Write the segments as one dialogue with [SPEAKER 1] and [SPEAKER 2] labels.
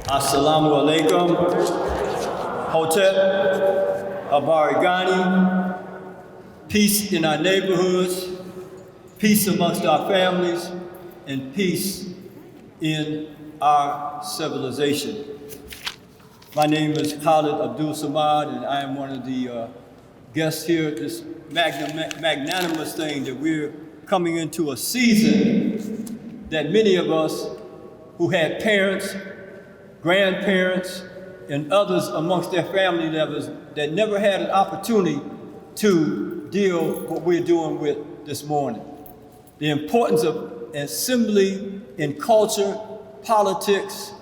[SPEAKER 1] Assalamu alaikum, Hotep, Abarigani, peace in our neighborhoods, peace amongst our families, and peace in our civilization. My name is Khalid Abdul Samad, and I am one of the guests here at this magnanimous thing that we're coming into a season that many of us who had parents, grandparents, and others amongst their family members that never had an opportunity to deal with what we're doing with this morning. The importance of assembly in culture, politics,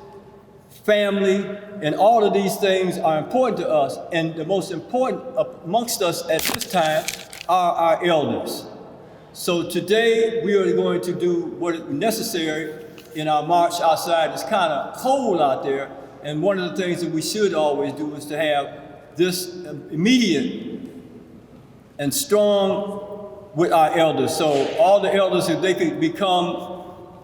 [SPEAKER 1] family, and all of these things are important to us, and the most important amongst us at this time are our elders. So today we are going to do what is necessary in our march outside. It's kind of cold out there, and one of the things that we should always do is to have this immediate and strong with our elders. So all the elders, if they could become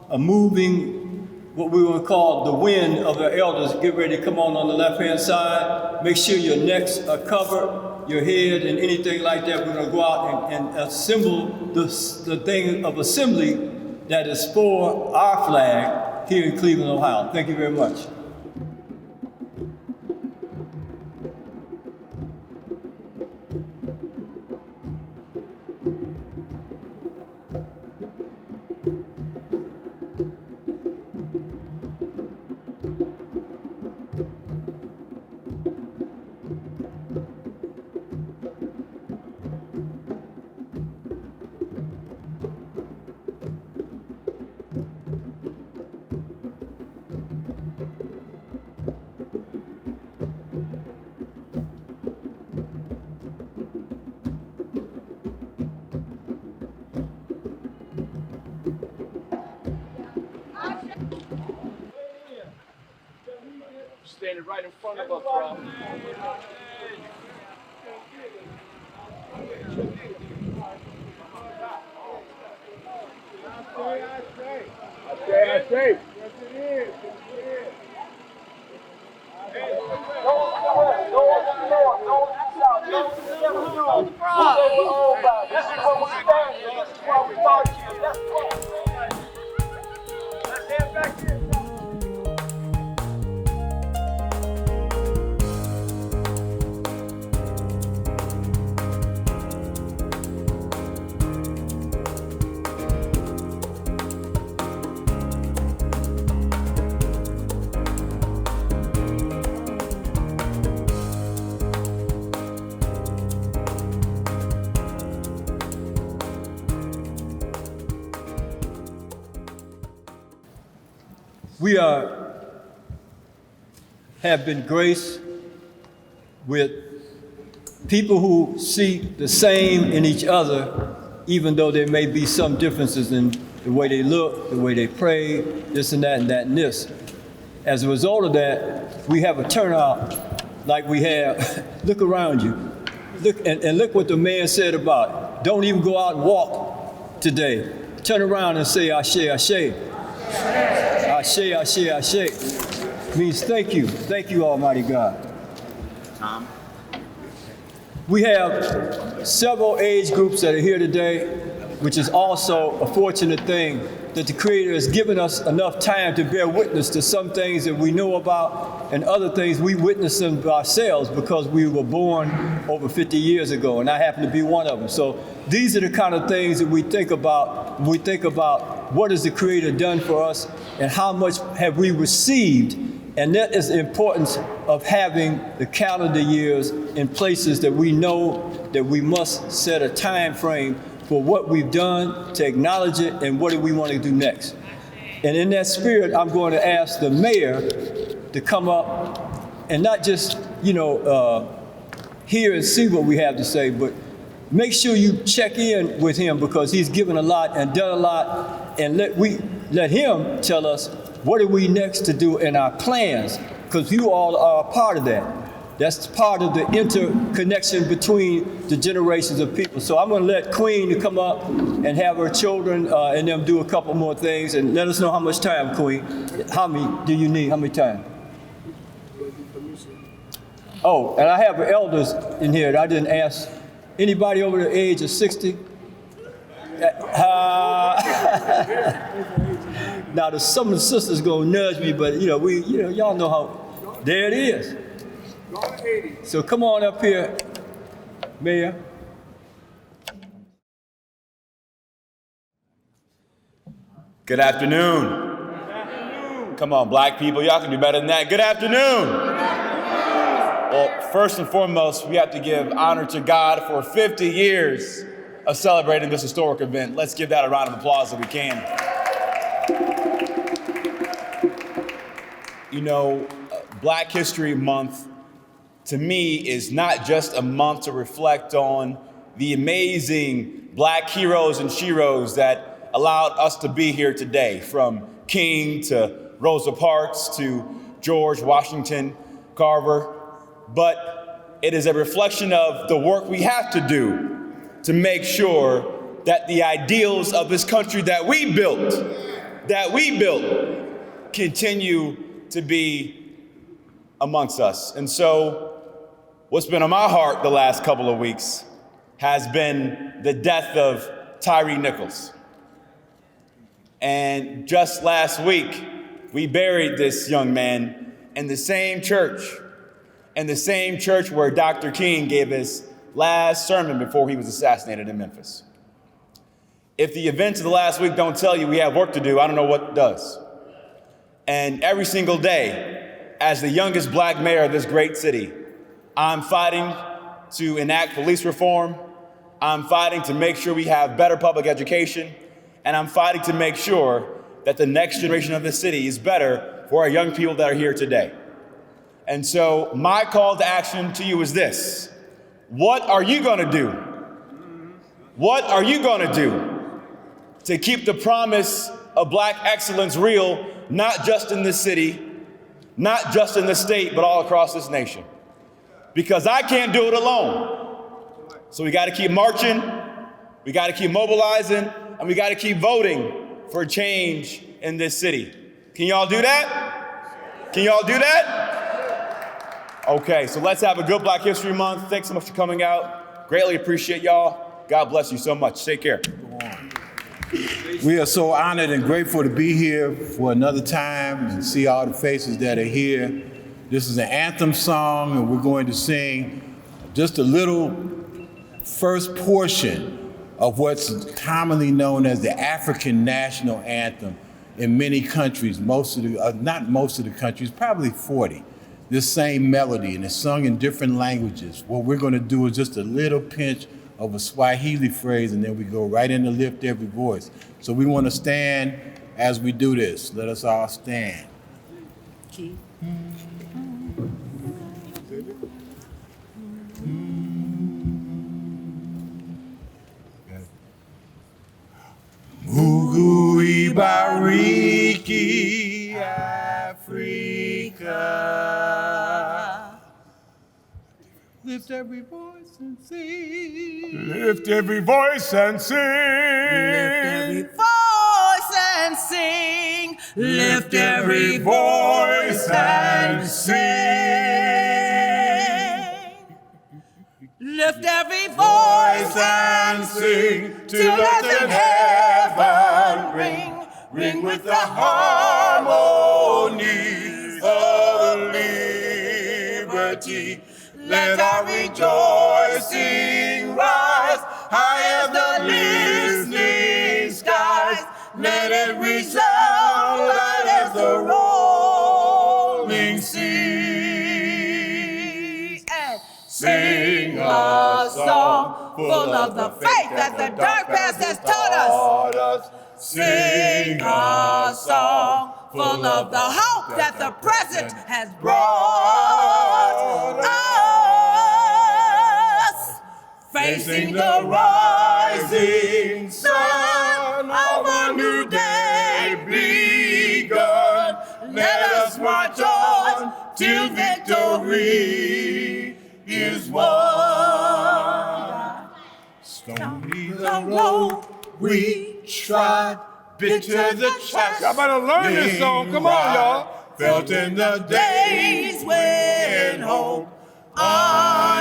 [SPEAKER 1] a moving, what we would call the wind of the elders, get ready to come on the left-hand side. Make sure your necks are covered, your head and anything like that. We're gonna go out and assemble the thing of assembly that is for our flag here in Cleveland, Ohio. Thank you very much.
[SPEAKER 2] Standing right in front of us, bro. I say. Yes, it is.
[SPEAKER 1] We have been graced with people who see the same in each other, even though there may be some differences in the way they look, the way they pray, this and that and that and this. As a result of that, we have a turnout like we have. Look around you. Look what the man said about it. Don't even go out and walk today. Turn around and say, Ashe, Ashe. Ashe, Ashe, Ashe means thank you. Thank you, Almighty God.
[SPEAKER 3] Tom?
[SPEAKER 1] We have several age groups that are here today, which is also a fortunate thing that the Creator has given us enough time to bear witness to some things that we know about and other things we witnessed them ourselves because we were born over 50 years ago, and I happen to be one of them. So these are the kind of things that we think about when we think about what has the Creator done for us and how much have we received. And that is the importance of having the calendar years in places that we know that we must set a time frame for what we've done, to acknowledge it, and what do we want to do next. And in that spirit, I'm going to ask the mayor to come up and not just, hear and see what we have to say, but make sure you check in with him because he's given a lot and done a lot, and let him tell us what are we next to do in our plans, because you all are a part of that. That's part of the interconnection between the generations of people. So I'm going to let Queen come up and have her children and them do a couple more things, and let us know how much time, Queen. How many do you need? How many time? Oh, and I have elders in here that I didn't ask. Anybody over the age of 60? Now, some of the sisters gonna nudge me, but y'all know how. There it is. So come on up here, Mayor.
[SPEAKER 3] Good afternoon. Come on, black people, y'all can do better than that. Good afternoon. Well, first and foremost, we have to give honor to God for 50 years of celebrating this historic event. Let's give that a round of applause if we can. You know, Black History Month, to me, is not just a month to reflect on the amazing black heroes and sheroes that allowed us to be here today, from King to Rosa Parks to George Washington Carver, but it is a reflection of the work we have to do to make sure that the ideals of this country that we built, continue to be amongst us. And so what's been on my heart the last couple of weeks has been the death of Tyre Nichols. And just last week, we buried this young man in the same church where Dr. King gave his last sermon before he was assassinated in Memphis. If the events of the last week don't tell you we have work to do, I don't know what does. And every single day, as the youngest black mayor of this great city, I'm fighting to enact police reform. I'm fighting to make sure we have better public education. And I'm fighting to make sure that the next generation of the city is better for our young people that are here today. And so my call to action to you is this. What are you gonna do? What are you gonna do to keep the promise of black excellence real, not just in this city, not just in the state, but all across this nation? Because I can't do it alone. So we gotta keep marching, we gotta keep mobilizing, and we gotta keep voting for change in this city. Can y'all do that? Can y'all do that? Okay, so let's have a good Black History Month. Thanks so much for coming out. Greatly appreciate y'all. God bless you so much. Take care.
[SPEAKER 4] We are so honored and grateful to be here for another time and see all the faces that are here. This is an anthem song, and we're going to sing just a little first portion of what's commonly known as the African national anthem in many countries, not most of the countries, probably 40. This same melody, and it's sung in different languages. What we're gonna do is just a little pinch of a Swahili phrase, and then we go right into Lift Every Voice. So we wanna stand as we do this. Let us all stand. Mungu ibariki Africa. Lift every voice and sing.
[SPEAKER 2] Lift every voice and sing.
[SPEAKER 5] Lift every voice and sing. Lift every voice and sing. Lift every voice and sing till earth and heaven ring, ring with the harmony of liberty. Let our rejoicing rise high as the listening skies. Let it resound light as the rolling sea. And sing a song full of the faith that the dark past has taught us. Sing a song full of the hope that the present has brought us. Facing the rising sun of a new day begun. Let us march on till victory is won. Stony the road we trod, bitter the chest.
[SPEAKER 2] Y'all better learn this song. Come on, y'all.
[SPEAKER 5] Felt in the days when hope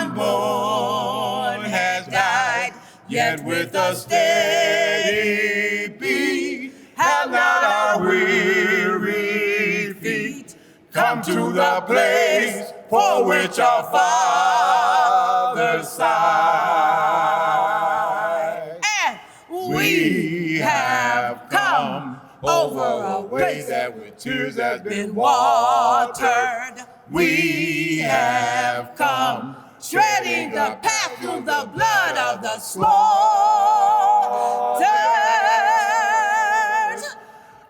[SPEAKER 5] unborn has died, yet with a steady beat have not our weary feet come to the place for which our fathers sighed. And we have come over a way that with tears has been watered. We have come treading the path through the blood of the slaughtered.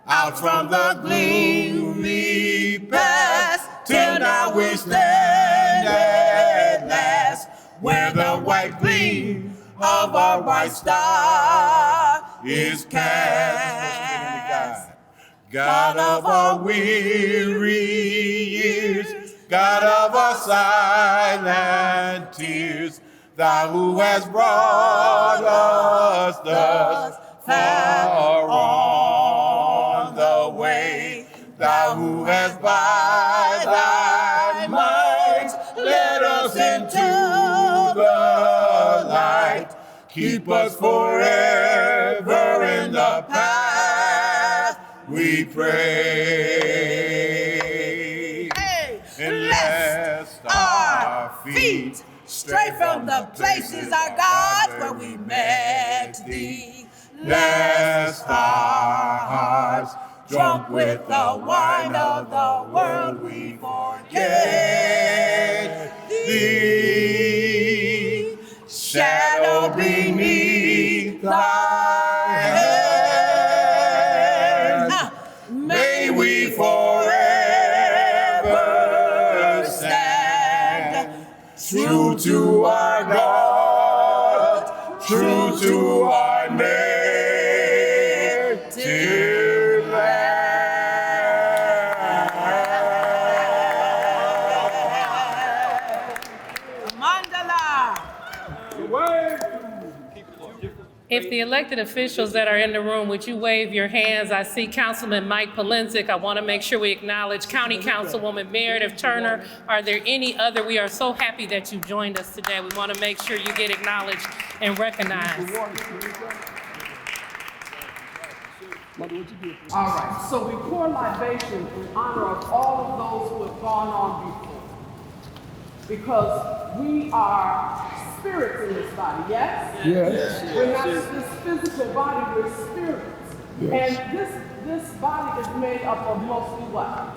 [SPEAKER 5] Out from the gloomy past, till now we stand at last, where the white gleam of our white star is cast. God of our weary years, God of our silent tears, thou who has brought us thus far on the way, thou who has by thy might led us into the light, keep us forever in the path we pray. Hey, and lest our feet stray from the places, our God, where we met thee, lest our hearts, drunk with the wine of the world, we forget thee. Shadow beneath thy hand, may we forever stand true to our God, true to our native land. Mandala.
[SPEAKER 6] If the elected officials that are in the room, would you wave your hands? I see Councilman Mike Polensek. I want to make sure we acknowledge County Councilwoman Meredith Turner. Are there any other? We are so happy that you joined us today. We want to make sure you get acknowledged and recognized.
[SPEAKER 7] All right, so we pour libations in honor of all of those who have gone on before. Because we are spirits in this body, yes? Yes. We're not this physical body, we're spirits. Yes. And this body is made up of mostly what?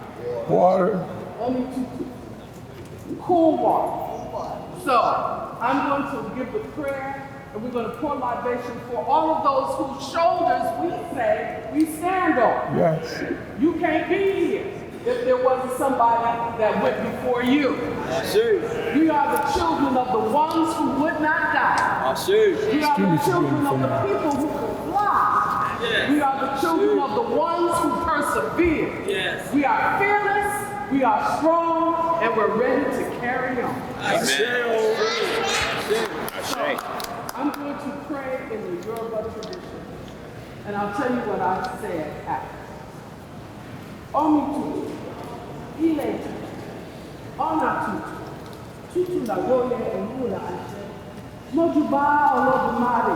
[SPEAKER 2] Water.
[SPEAKER 7] Only cool water. So I'm going to give the prayer, and we're going to pour libation for all of those whose shoulders we say we stand on.
[SPEAKER 2] Yes.
[SPEAKER 7] You can't be here if there wasn't somebody that went before you.
[SPEAKER 1] I see.
[SPEAKER 7] We are the children of the ones who would not die.
[SPEAKER 1] I see.
[SPEAKER 7] We are the children of the people who could fly.
[SPEAKER 1] Yes.
[SPEAKER 7] We are the children of the ones who persevere.
[SPEAKER 1] Yes.
[SPEAKER 7] We are fearless, we are strong, and we're ready to carry on.
[SPEAKER 1] I see.
[SPEAKER 7] So, I'm going to pray in the Yoruba tradition, and I'll tell you what I said after. Omi ilé ọ̀nà tútù làgbóyè ìlú là àṣẹ. Mọ́júbà Olódùmarè,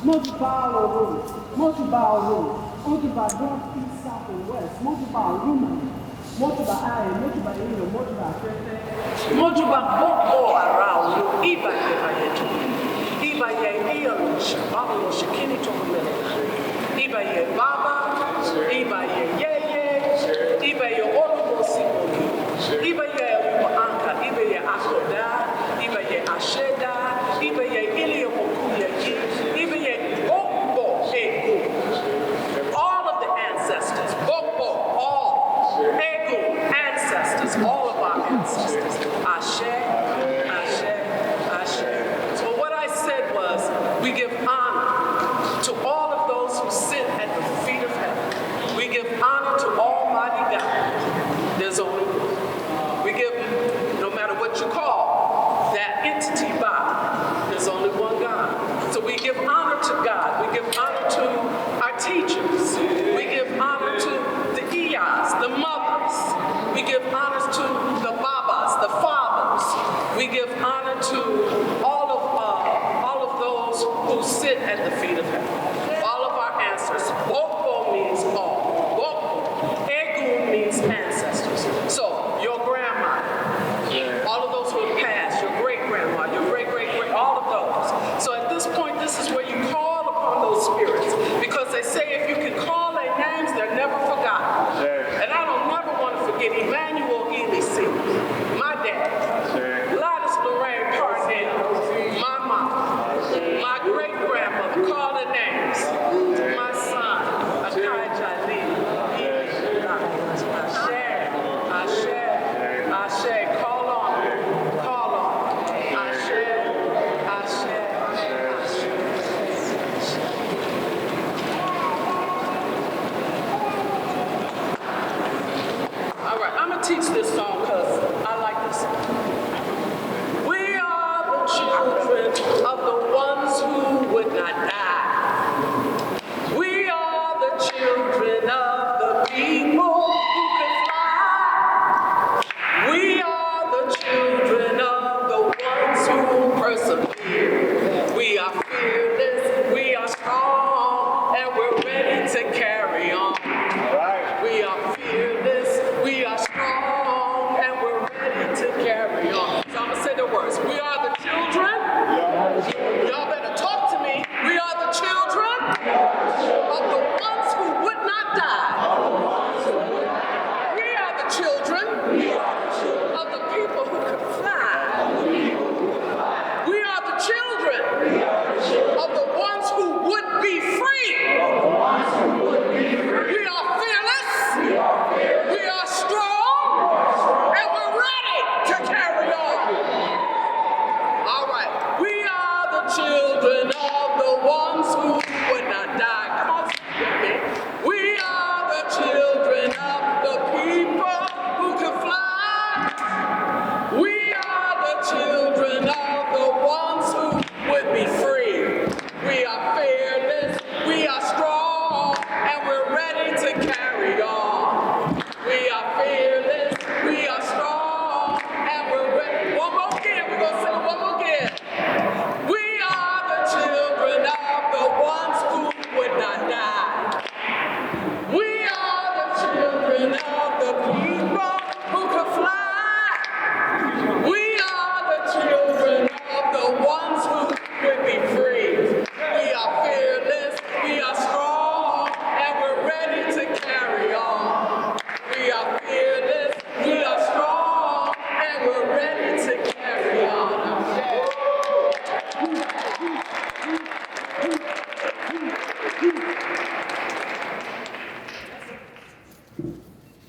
[SPEAKER 7] mọ́júbà Ọlọ́run, mọ́júbà Ọlọ́run, mọ́júbà North, East, South, and West, mọ́júbà Rúmà, mọ́júbà Ayé, mọ́júbà Èèyàn, mọ́júbà Afẹ́fẹ́. Mọ́júbà gbogbo ara òun ìbàyẹ̀ tó. Ìbàyẹ̀ ìyọ̀rọ̀ báwo lọ ṣe kí ni tó ń lẹ̀? Ìbàyẹ̀ bàbá, ìbàyẹ̀ yẹ́yẹ́. Ibaye Olumosimogi, Ibaye Anka, Ibaye Akoda, Ibaye Asheda, Ibaye Iliomokuyeji, Ibaye Bokbo Ego. All of the ancestors, Bokbo, all Ego ancestors, all of our ancestors. Ashe, Ashe, Ashe. So what I said was, we give honor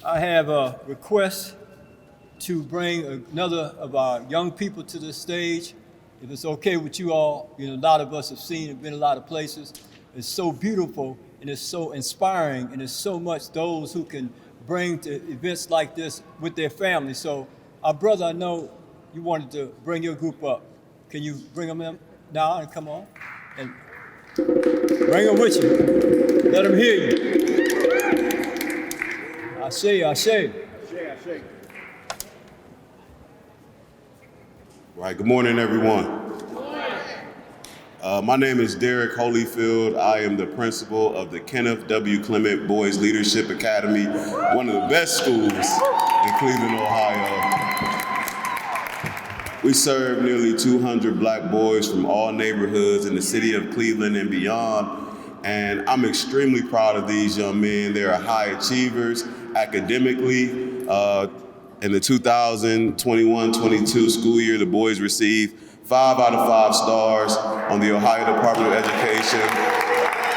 [SPEAKER 1] I have a request to bring another of our young people to the stage. If it's okay with you all, a lot of us have seen and been a lot of places. It's so beautiful and it's so inspiring, and it's so much those who can bring to events like this with their family. So our brother, I know you wanted to bring your group up. Can you bring them in now and come on? And bring them with you. Let them hear you. I say.
[SPEAKER 8] Right, good morning, everyone. My name is Derek Holyfield. I am the principal of the Kenneth W. Clement Boys Leadership Academy, one of the best schools in Cleveland, Ohio. We serve nearly 200 black boys from all neighborhoods in the city of Cleveland and beyond. And I'm extremely proud of these young men. They are high achievers academically. In the 2021-22 school year, the boys received 5 out of 5 stars on the Ohio Department of Education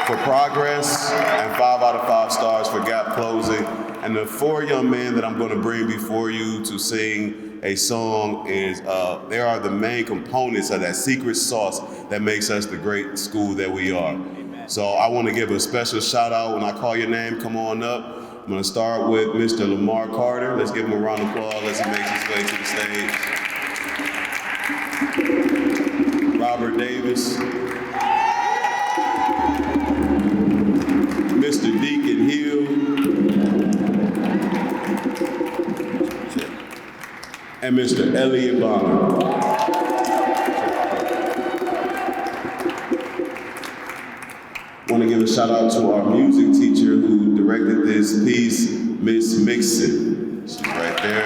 [SPEAKER 8] for progress and 5 out of 5 stars for gap closing. And the 4 young men that I'm going to bring before you to sing a song they are the main components of that secret sauce that makes us the great school that we are. So I want to give a special shout out. When I call your name, come on up. I'm going to start with Mr. Lamar Carter. Let's give him a round of applause as he makes his way to the stage. Robert Davis. Mr. Deacon Hill. And Mr. Elliot Bonner. I want to give a shout out to our music teacher who directed this piece, Miss Mixon. She's right there.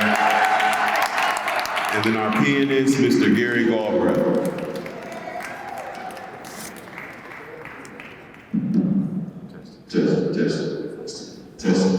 [SPEAKER 8] And then our pianist, Mr. Gary Galbraith. Test.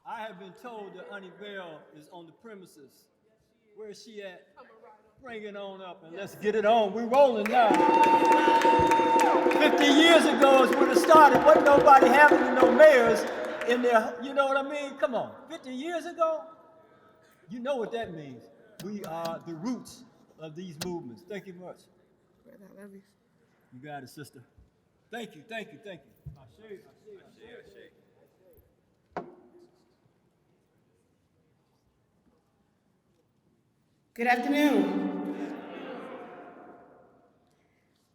[SPEAKER 1] I have been told that Auntie Bell is on the premises. Where is she at? Bring it on up and let's get it on. We're rolling now. 50 years ago is when it started. Wasn't nobody having no mayors in there. You know what I mean? Come on. 50 years ago? You know what that means. We are the roots of these movements. Thank you much.
[SPEAKER 5] I love you.
[SPEAKER 1] You got it, sister. Thank you, thank you, thank you.
[SPEAKER 5] Good afternoon.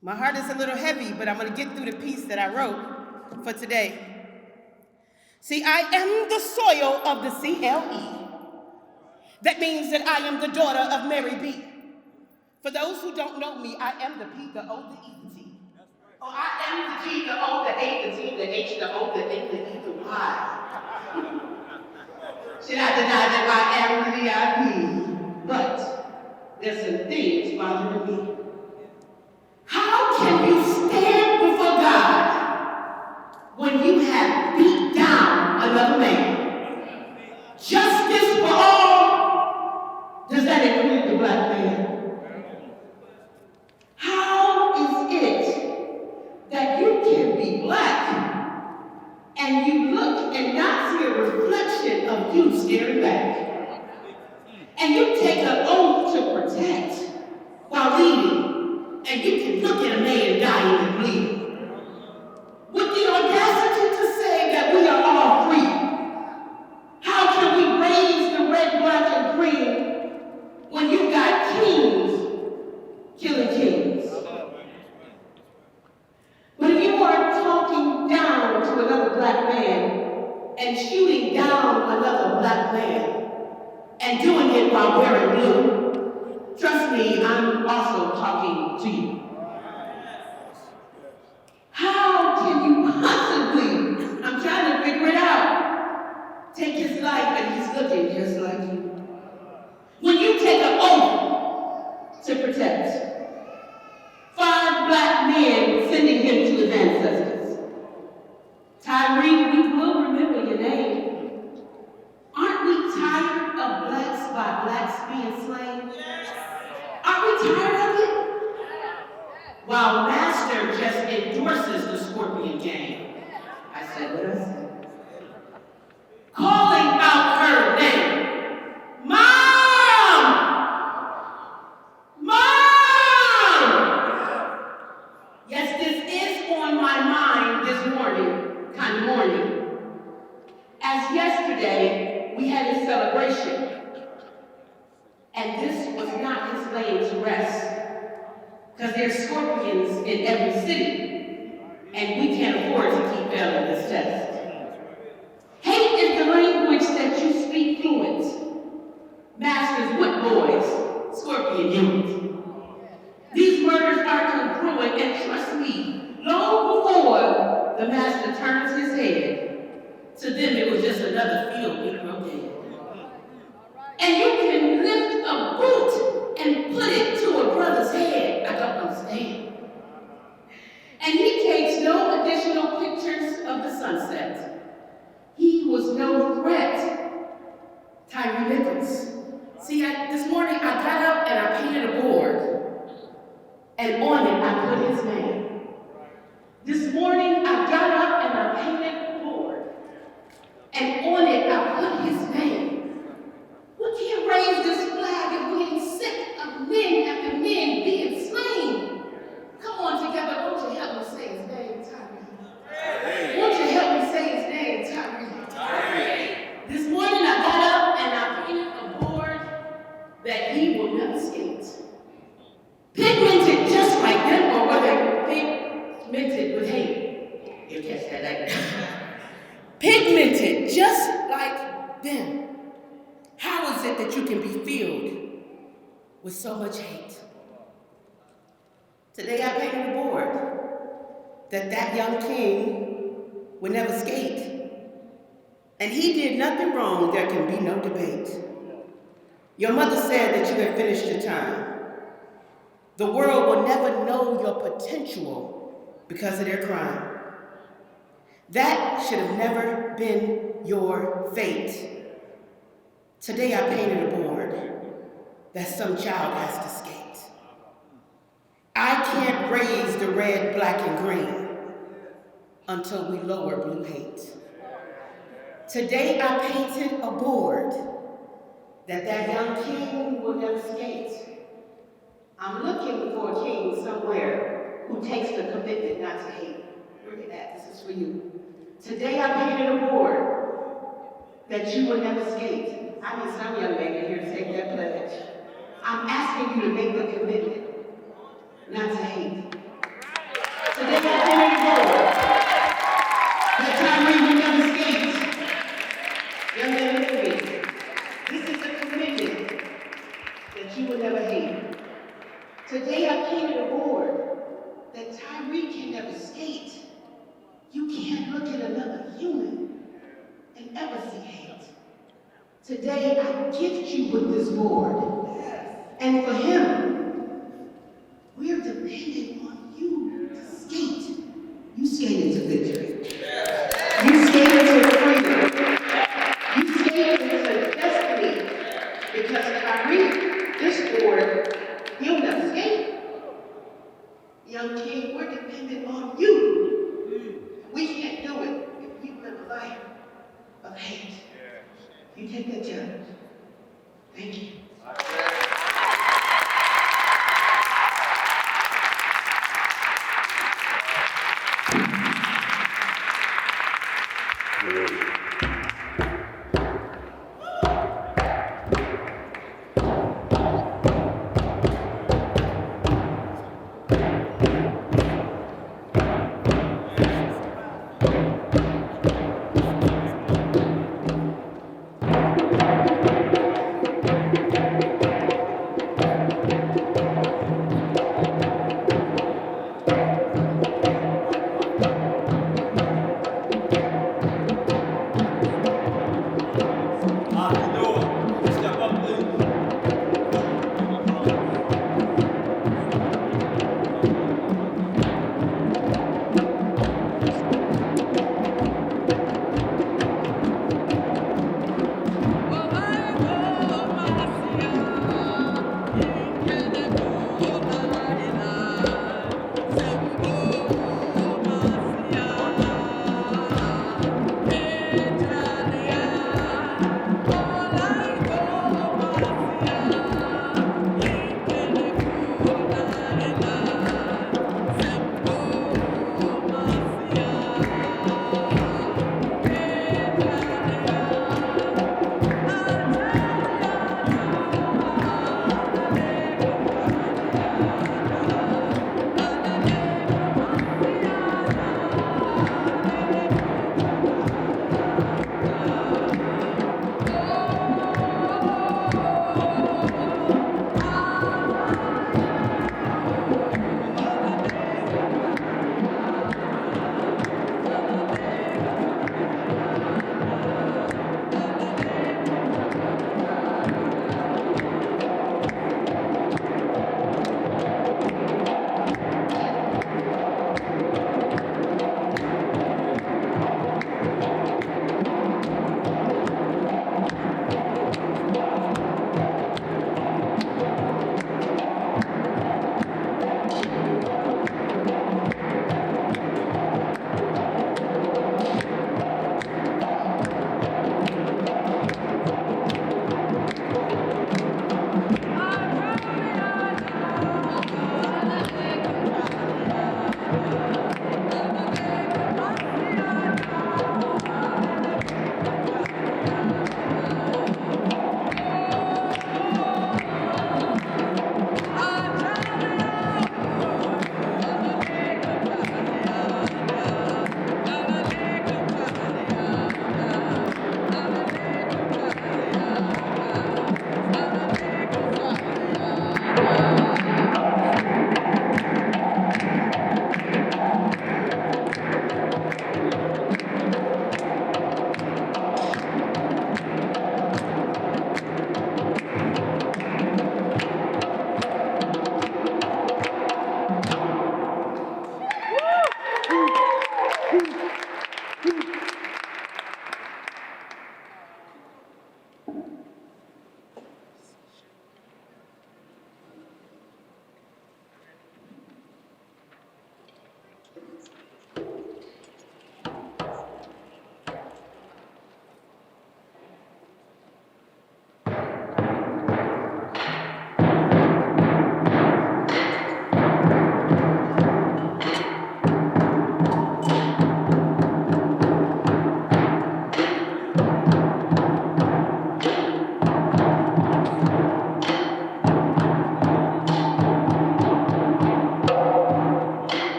[SPEAKER 5] My heart is a little heavy, but I'm going to get through the piece that I wrote for today. See, I am the soil of the CLE. That means that I am the daughter of Mary B. For those who don't know me, I am the P, the O, the E, the T. Oh, I am the G, the O, the A, the T, the H, the O, the N, the E, the Y. Should I deny that I am the VIP? But there's some things bothering me. How can you stand before God when you have beat down another man? Justice for all? Does that include the black man? How is it that you can be black and you look and not see a reflection of you staring back? And you take an oath to protect while leading, and you can look at a man dying and bleeding. With the audacity to say that we are all free, how can we raise the red, black, and green when you got kings killing kings? But if you are talking down to another black man and shooting down another black man, and doing it while wearing blue, trust me, I'm also talking to you. How can you possibly, I'm trying to figure it out, take his life and he's looking just like you? When you take an oath to protect, 5 black men sending him to his ancestors. Tyree, we will remember your name. Aren't we tired of blacks by blacks being slain? Yes. Aren't we tired of it? While Master just endorses the Scorpion Gang. I said what I said. Calling out her name. Mom! Mom! Yes, this is on my mind this morning, kind of morning. As yesterday, we had a celebration, and this was not his laying to rest, because there's scorpions in every city, and we can't afford to keep failing this test. Hate is the language that you speak fluent. Masters, what boys? Scorpion unit. These murders are congruent, and trust me, long before the master turns his head, to them, it was just another field Negro dead. And you can lift a boot and put it to a brother's head. I don't understand. And he takes no additional pictures of the sunset. He was no threat. Tyree Nichols. See, this morning I got up and I painted a board. And on it, I put his name. This morning I got up and I painted and on it, I put his name. We can't raise this flag if we ain't sick of men after men being slain. Come on together, won't you help me say his name, Tyree? Won't you help me say his name, Tyree? This morning I got up and I painted a board that he will never skate. Pigmented just like them, or were they pigmented with hate? You catch that like that. Pigmented just like them. How is it that you can be filled with so much hate? Today I painted a board that young king would never skate. And he did nothing wrong, there can be no debate. Your mother said that you had finished your time. The world will never know your potential because of their crime. That should have never been
[SPEAKER 9] your fate. Today I painted a board that some child has to skate. I can't raise the red, black, and green until we lower blue hate. Today I painted a board that young king will never skate. I'm looking for a king somewhere who takes the commitment not to hate. Look at that, this is for you. Today I painted a board that you will never skate. I need some young man in here to take that pledge. I'm asking you to make the commitment not to hate. Today I painted a board that Tyree will never skate. Young man, look at me. This is a commitment that you will never hate. Today I painted a board that Tyree can never skate. You can't look at another human and ever see hate. Today I gift you with this board. And for him, we're depending on you to skate. You skated to victory. You skated to freedom. You skated to destiny. Because Tyree, this board, he'll never skate. Young king, we're dependent on you. We can't do it if you live a life of hate. You take that challenge. Thank you.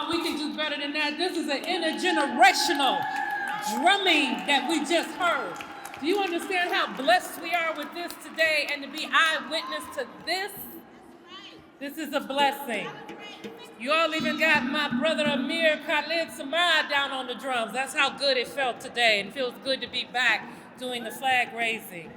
[SPEAKER 6] we can do better than that. This is an intergenerational drumming that we just heard. Do you understand how blessed we are with this today and to be eyewitness to this? This is a blessing. You all even got my brother Amir Khalid Samad down on the drums. That's how good it felt today, and it feels good to be back doing the flag raising.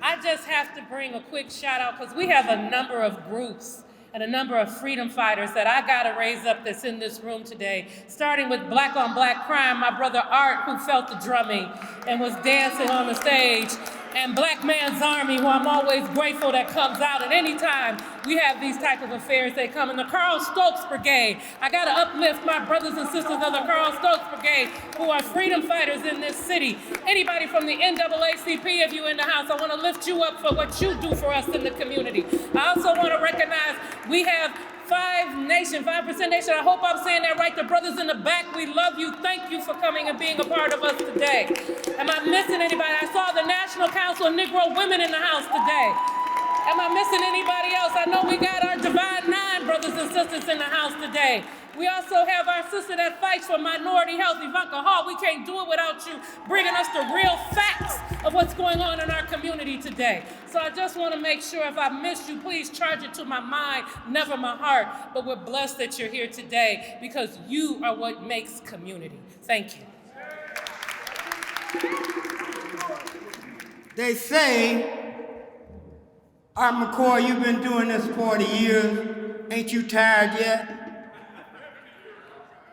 [SPEAKER 6] I just have to bring a quick shout out because we have a number of groups and a number of freedom fighters that I gotta raise up that's in this room today. Starting with Black on Black Crime, my brother Art, who felt the drumming and was dancing on the stage. And Black Man's Army, who I'm always grateful that comes out at any time we have these type of affairs, they come. And the Carl Stokes Brigade, I gotta uplift my brothers and sisters of the Carl Stokes Brigade, who are freedom fighters in this city. Anybody from the NAACP, if you in the house, I wanna lift you up for what you do for us in the community. I also wanna recognize we have 5% Nation. I hope I'm saying that right. The brothers in the back, we love you. Thank you for coming and being a part of us today. Am I missing anybody? I saw the National Council of Negro Women in the house today. Am I missing anybody else? I know we got our Divide 9 brothers and sisters in the house today. We also have our sister that fights for minority health, Ivanka Hall. We can't do it without you bringing us the real facts of what's going on in our community today. So I just want to make sure if I missed you, please charge it to my mind, never my heart. But we're blessed that you're here today because you are what makes community. Thank you.
[SPEAKER 10] They say, Art McCoy, you've been doing this 40 years. Ain't you tired yet?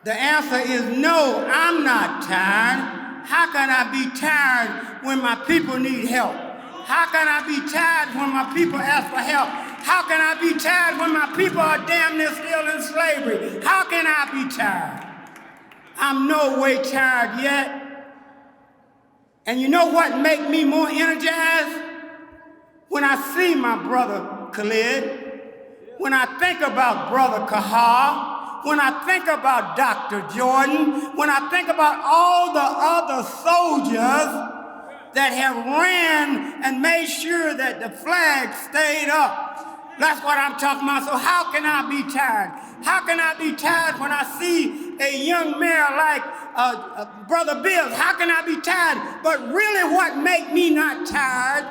[SPEAKER 10] The answer is no, I'm not tired. How can I be tired when my people need help? How can I be tired when my people ask for help? How can I be tired when my people are damn near still in slavery? How can I be tired? I'm no way tired yet. And you know what makes me more energized? When I see my brother Khalid, when I think about brother Kahar, when I think about Dr. Jordan, when I think about all the other soldiers that have ran and made sure that the flag stayed up. That's what I'm talking about. So how can I be tired? How can I be tired when I see a young mayor like Brother Bills? How can I be tired? But really what makes me not tired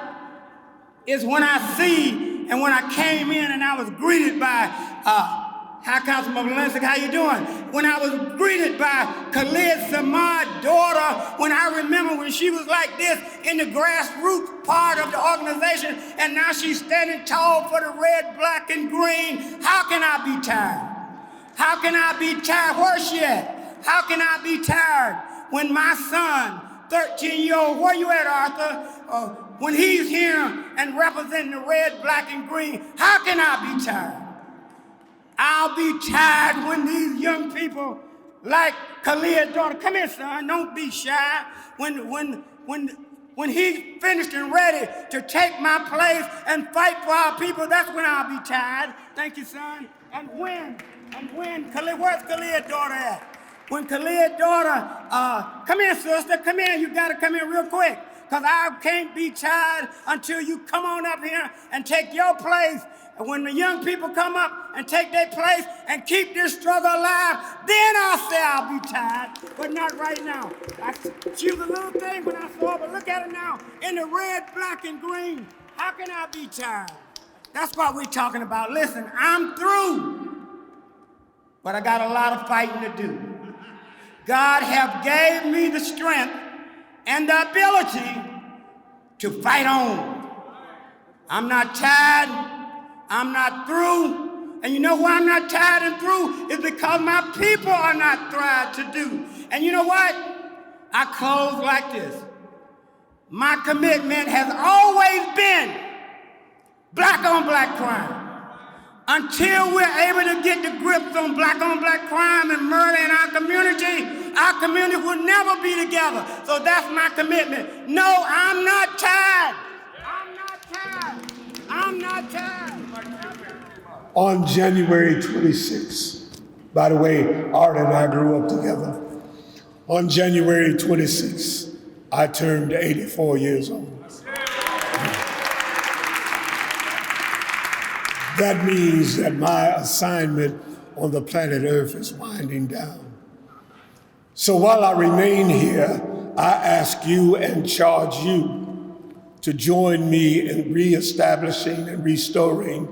[SPEAKER 10] is when I see and when I came in and I was greeted by Hi, Councilman Valencic, how you doing? When I was greeted by Khalid Samad's daughter, when I remember when she was like this in the grassroots part of the organization, and now she's standing tall for the red, black, and green, how can I be tired? How can I be tired? Where's she at? How can I be tired when my son, 13-year-old, where you at, Arthur? When he's here and representing the red, black, and green, how can I be tired? I'll be tired when these young people like Khalid's daughter, come here, son, don't be shy. When he's finished and ready to take my place and fight for our people, that's when I'll be tired. Thank you, son. And when, Khalid, where's Khalid's daughter at? When Khalid's daughter, come here, sister, come here, you gotta come here real quick. Because I can't be tired until you come on up here and take your place. And when the young people come up and take their place and keep this struggle alive, then I'll say I'll be tired, but not right now. She was a little thing when I saw her, but look at her now, in the red, black, and green. How can I be tired? That's what we're talking about. Listen, I'm through, but I got a lot of fighting to do. God have gave me the strength and the ability to fight on. I'm not tired. I'm not through. And you know why I'm not tired and through? It's because my people are not tried to do. And you know what? I close like this. My commitment has always been black on black crime. Until we're able to get the grips on black crime and murder in our community will never be together. So that's my commitment. No, I'm not tired. I'm not tired. I'm not tired.
[SPEAKER 2] On January 26th, by the way, Art and I grew up together. On January 26th, I turned 84 years old. That means that my assignment on the planet Earth is winding down. So while I remain here, I ask you and charge you to join me in reestablishing and restoring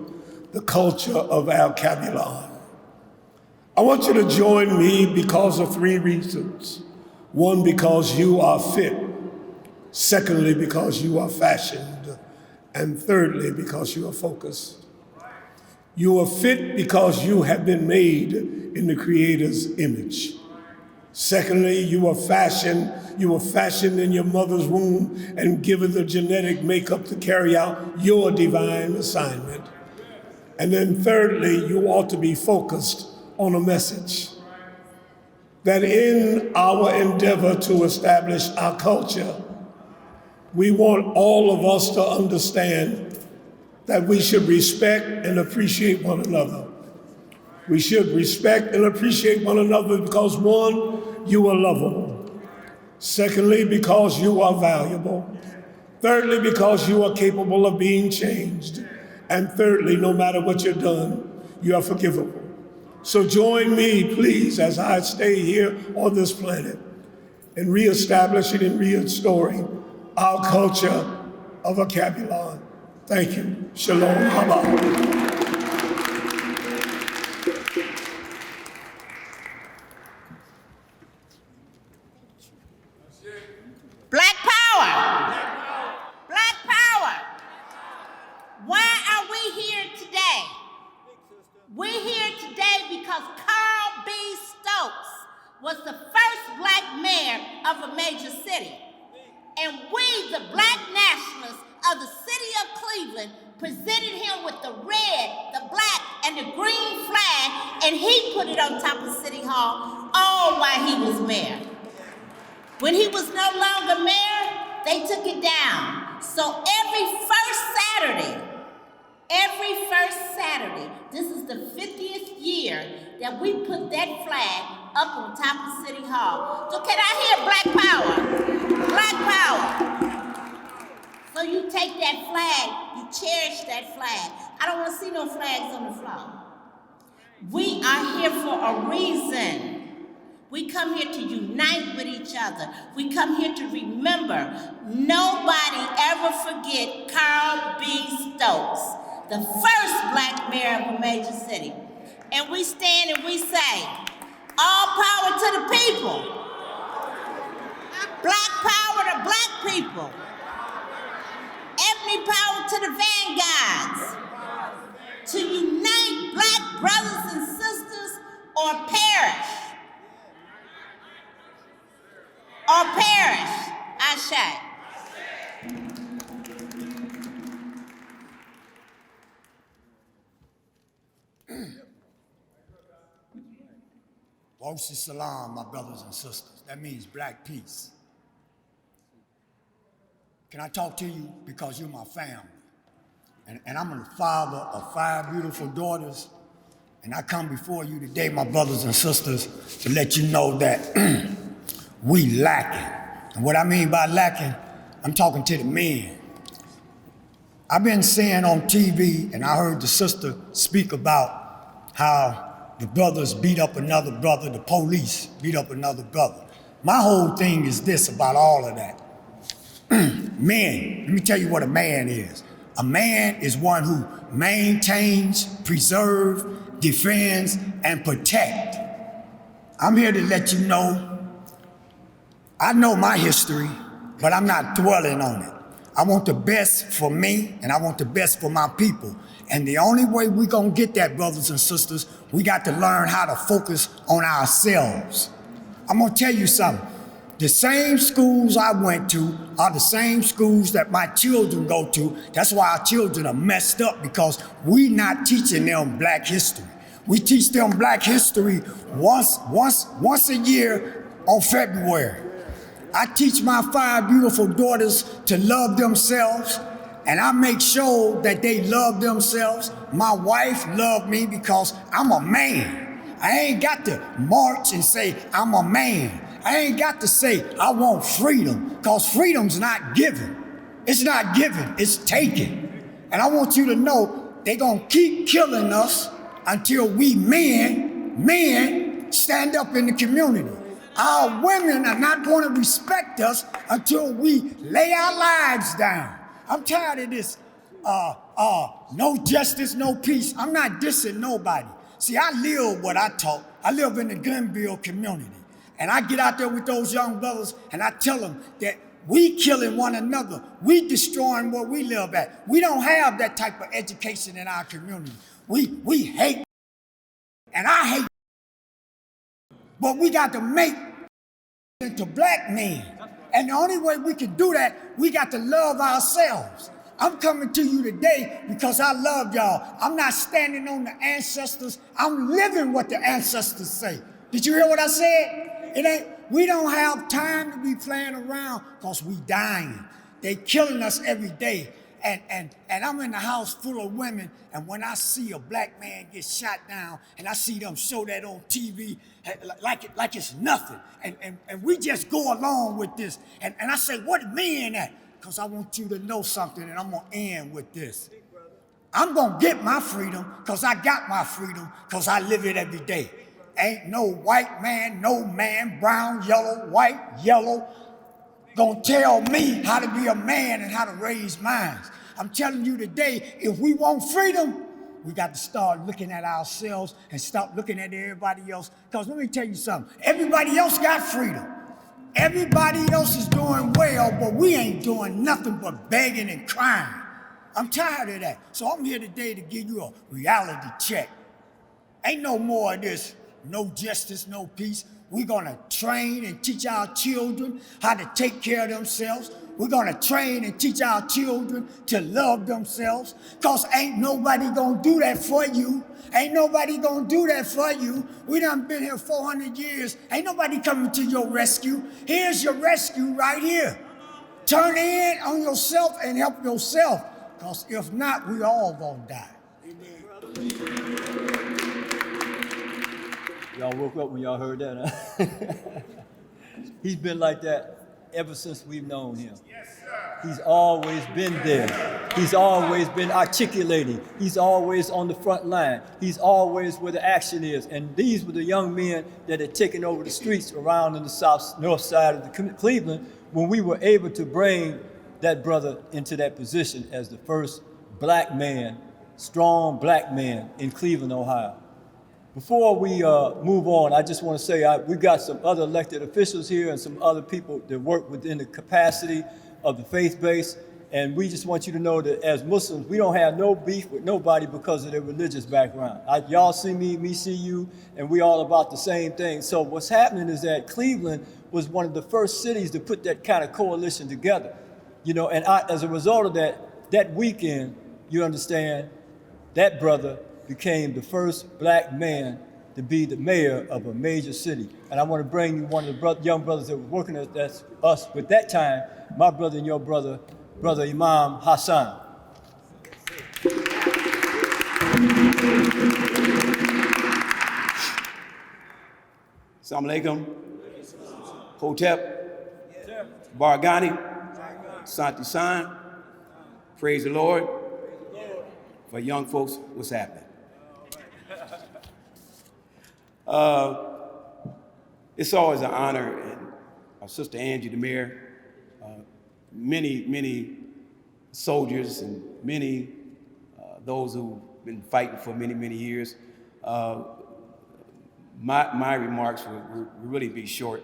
[SPEAKER 2] the culture of Al Kabulon. I want you to join me because of 3 reasons. 1, because you are fit. Secondly, because you are fashioned. And thirdly, because you are focused. You are fit because you have been made in the Creator's image. Secondly, you were fashioned in your mother's womb and given the genetic makeup to carry out your divine assignment. And then thirdly, you ought to be focused on a message that in our endeavor to establish our culture, we want all of us to understand that we should respect and appreciate one another. We should respect and appreciate one another because 1, you are lovable. Secondly, because you are valuable. Thirdly, because you are capable of being changed. And thirdly, no matter what you've done, you are forgivable. So join me, please, as I stay here on this planet in reestablishing and restoring our culture of a Kabulon. Thank you. Shalom. Haba.
[SPEAKER 5] Black power. Black power. Why are we here today? We're here today because Carl B. Stokes was the first black mayor of a major city. And we, the black nationalists of the city of Cleveland, presented him with the red, the black, and the green flag, and he put it on top of City Hall all while he was mayor. When he was no longer mayor, they took it down. So every first Saturday, this is the 50th year that we put that flag up on top of City Hall. So can I hear black power? Black power. So you take that flag, you cherish that flag. I don't want to see no flags on the floor. We are here for a reason. We come here to unite with each other. We come here to remember. Nobody ever forget Carl B. Stokes, the first black mayor of a major city. And we stand and we say, all power to the people. Black power to black people. Ebony power to the vanguards. To unite black brothers and sisters or perish. Or perish, Ashe.
[SPEAKER 10] Wausi Salam, my brothers and sisters. That means black peace. Can I talk to you? Because you're my family. And I'm the father of 5 beautiful daughters. And I come before you today, my brothers and sisters, to let you know that we lacking. And what I mean by lacking, I'm talking to the men. I've been seeing on TV, and I heard the sister speak about how the brothers beat up another brother, the police beat up another brother. My whole thing is this about all of that. Men, let me tell you what a man is. A man is one who maintains, preserves, defends, and protects. I'm here to let you know, I know my history, but I'm not dwelling on it. I want the best for me, and I want the best for my people. And the only way we're gonna get that, brothers and sisters, we got to learn how to focus on ourselves. I'm gonna tell you something. The same schools I went to are the same schools that my children go to. That's why our children are messed up, because we not teaching them black history. We teach them black history once a year on February. I teach my 5 beautiful daughters to love themselves, and I make sure that they love themselves. My wife loved me because I'm a man. I ain't got to march and say I'm a man. I ain't got to say I want freedom, because freedom's not given. It's not given, it's taken. And I want you to know they're gonna keep killing us until we men
[SPEAKER 11] men stand up in the community. Our women are not going to respect us until we lay our lives down. I'm tired of this, no justice, no peace. I'm not dissing nobody. See, I live what I talk. I live in the Glenville community. And I get out there with those young brothers and I tell them that we killing one another. We destroying where we live at. We don't have that type of education in our community. We hate, and I hate, but we got to make into black men. And the only way we can do that, we got to love ourselves. I'm coming to you today because I love y'all. I'm not standing on the ancestors. I'm living what the ancestors say. Did you hear what I said? It ain't. We don't have time to be playing around because we dying. They killing us every day. And I'm in the house full of women, and when I see a black man get shot down, and I see them show that on TV like it's nothing, and we just go along with this. And I say, what men at? Because I want you to know something, and I'm going to end with this. I'm going to get my freedom because I got my freedom because I live it every day. Ain't no white man, no man, brown, yellow, white, yellow, gonna tell me how to be a man and how to raise minds. I'm telling you today, if we want freedom, we got to start looking at ourselves and stop looking at everybody else. Because let me tell you something, everybody else got freedom. Everybody else is doing well, but we ain't doing nothing but begging and crying. I'm tired of that. So I'm here today to give you a reality check. Ain't no more of this, no justice, no peace. We're gonna train and teach our children how to take care of themselves. We're gonna train and teach our children to love themselves, because ain't nobody gonna do that for you. Ain't nobody gonna do that for you. We done been here 400 years. Ain't nobody coming to your rescue. Here's your rescue right here. Turn in on yourself and help yourself, because if not, we all gonna die.
[SPEAKER 1] Y'all woke up when y'all heard that, huh? He's been like that ever since we've known him. He's always been there. He's always been articulating. He's always on the front line. He's always where the action is. And these were the young men that had taken over the streets around in the north side of the Cleveland when we were able to bring that brother into that position as the first black man, strong black man in Cleveland, Ohio. Before we move on, I just want to say we've got some other elected officials here and some other people that work within the capacity of the faith base. And we just want you to know that as Muslims, we don't have no beef with nobody because of their religious background. Y'all see me see you, and we all about the same thing. So what's happening is that Cleveland was one of the first cities to put that kind of coalition together. You know, and as a result of that weekend, you understand, that brother became the first black man to be the mayor of a major city. And I want to bring you one of the young brothers that was working at us with that time, my brother and your brother, Brother Imam Hassan.
[SPEAKER 12] Assalamu alaikum. Hotep, Barghani, Santi San. Praise the Lord. For young folks, what's happening? It's always an honor, and our sister Angie the mayor, many soldiers and many those who've been fighting for many years. My remarks will really be short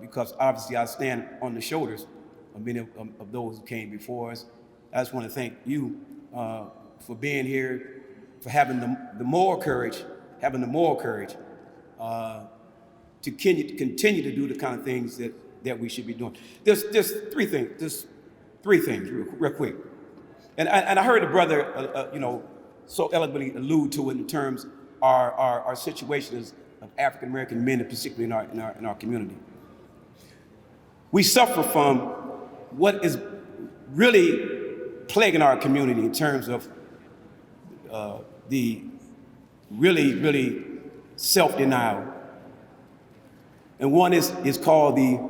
[SPEAKER 12] because obviously I stand on the shoulders of many of those who came before us. I just want to thank you for being here, for having the moral courage, to continue to do the kind of things that we should be doing. There's three things real quick. And I heard the brother, so eloquently allude to it in terms of our situation as of African American men, and particularly in our community. We suffer from what is really plaguing our community in terms of the really self-denial. And one is called the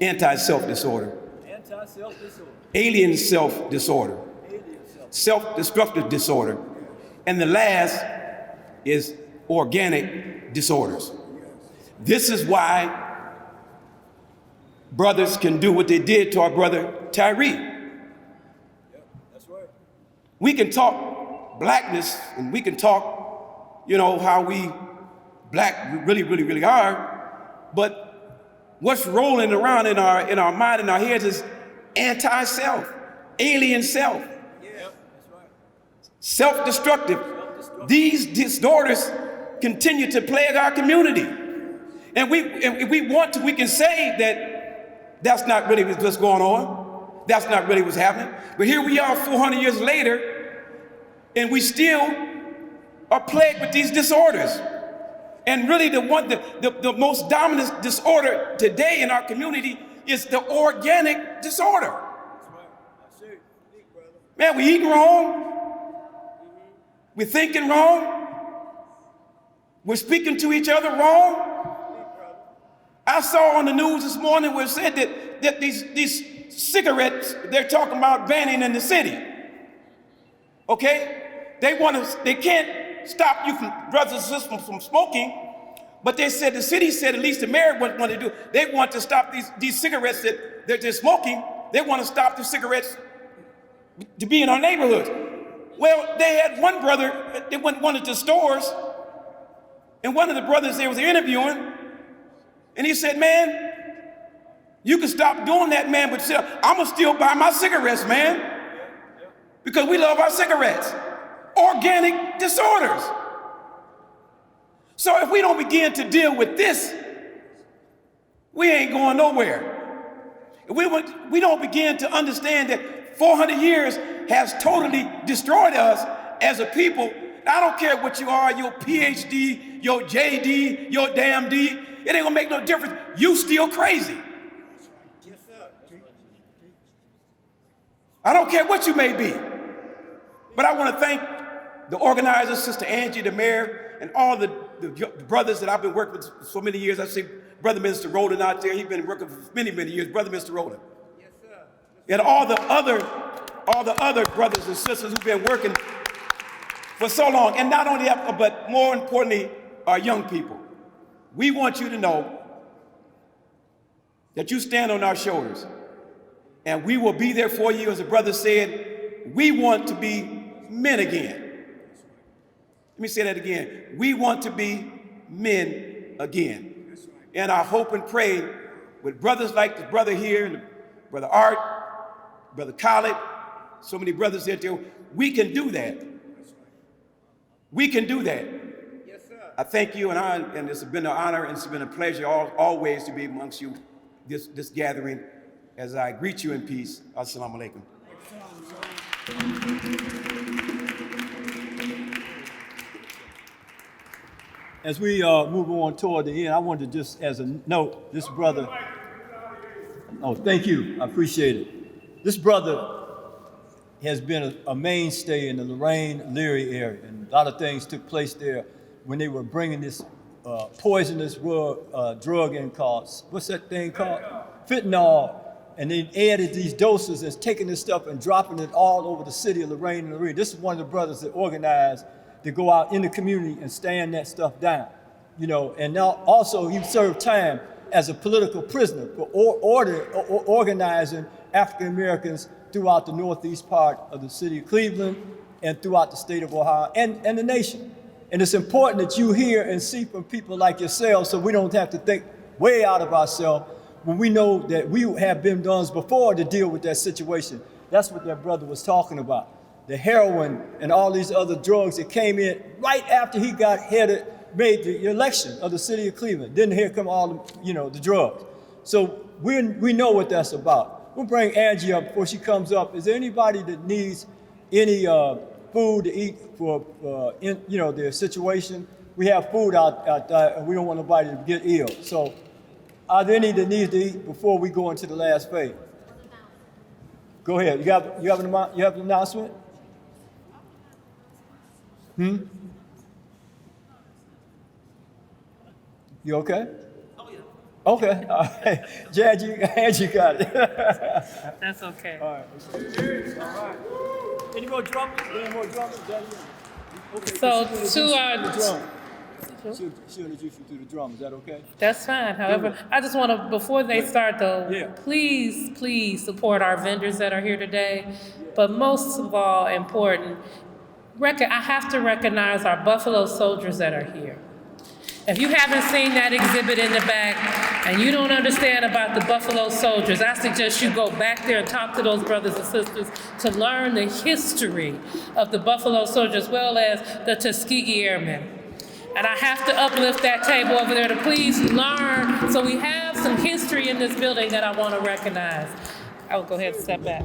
[SPEAKER 12] anti-self disorder. Anti-self-disorder. Alien self-disorder. Self-destructive disorder. And the last is organic disorders. This is why brothers can do what they did to our brother Tyree. We can talk blackness and we can talk, how we black really are, but what's rolling around in our mind and our heads is anti-self, alien self, self-destructive. These disorders continue to plague our community. And we can say that that's not really what's going on. That's not really what's happening. But here we are 400 years later, and we still are plagued with these disorders. And really the most dominant disorder today in our community is the organic disorder. Man, we eating wrong. We're thinking wrong. We're speaking to each other wrong. I saw on the news this morning where it said that these cigarettes, they're talking about banning in the city. Okay? They can't stop you from brothers and sisters from smoking, but they said, the city said, at least the mayor want to do, they want to stop these cigarettes that they're smoking. They want to stop the cigarettes to be in our neighborhoods. Well, they had one brother, they went one of the stores, and one of the brothers they was interviewing, and he said, man, you can stop doing that, man, but I'm gonna still buy my cigarettes, man, because we love our cigarettes. Organic disorders. So if we don't begin to deal with this, we ain't going nowhere. If we don't begin to understand that 400 years has totally destroyed us as a people. I don't care what you are, your PhD, your JD, your damn D, it ain't gonna make no difference. You still crazy. I don't care what you may be. But I want to thank the organizers, Sister Angie, the mayor, and all the brothers that I've been working with for so many years. I see Brother Minister Rowland out there. He's been working for many, many years. Brother Mr. Rowland. Yes, sir. And all the other brothers and sisters who've been working for so long. And not only that, but more importantly, our young people. We want you to know that you stand on our shoulders. And we will be there for you. As the brother said, we want to be men again. Let me say that again. We want to be men again. And I hope and pray with brothers like the brother here, and Brother Art, Brother Khaled, so many brothers out there, we can do that. We can do that. Yes, sir. I thank you, and it's been an honor and it's been a pleasure always to be amongst you, this gathering, as I greet you in peace. Assalamu alaikum.
[SPEAKER 1] As we move on toward the end, I wanted to just, as a note, this brother, thank you, I appreciate it. This brother has been a mainstay in the Lorraine, Leary area, and a lot of things took place there when they were bringing this poisonous drug in called, what's that thing called? Fentanyl. And they added these doses and taking this stuff and dropping it all over the city of Lorraine and Leary. This is one of the brothers that organized to go out in the community and stand that stuff down. And now also he served time as a political prisoner for organizing African Americans throughout the northeast part of the city of Cleveland and throughout the state of Ohio and the nation. And it's important that you hear and see from people like yourselves so we don't have to think way out of ourselves when we know that we have been done before to deal with that situation. That's what that brother was talking about. The heroin and all these other drugs that came in right after he made the election of the city of Cleveland. Then here come all the drugs. So we know what that's about. We'll bring Angie up before she comes up. Is there anybody that needs any food to eat for their situation? We have food out there, and we don't want nobody to get ill. So are there any that needs to eat before we go into the last phase? Go ahead. You have an announcement? You okay? Oh, yeah. Okay. All right. Angie got it.
[SPEAKER 6] That's okay.
[SPEAKER 1] All right. Any more drummers? Okay.
[SPEAKER 6] So
[SPEAKER 1] She'll introduce you to the drum. Is that okay?
[SPEAKER 6] That's fine. However, I just want to, before they start though,
[SPEAKER 1] Yeah.
[SPEAKER 6] please support our vendors that are here today. But most of all important, I have to recognize our Buffalo soldiers that are here. If you haven't seen that exhibit in the back and you don't understand about the Buffalo soldiers, I suggest you go back there and talk to those brothers and sisters to learn the history of the Buffalo soldiers as well as the Tuskegee Airmen. And I have to uplift that table over there to please learn. So we have some history in this building that I want to recognize. I will go ahead and step back.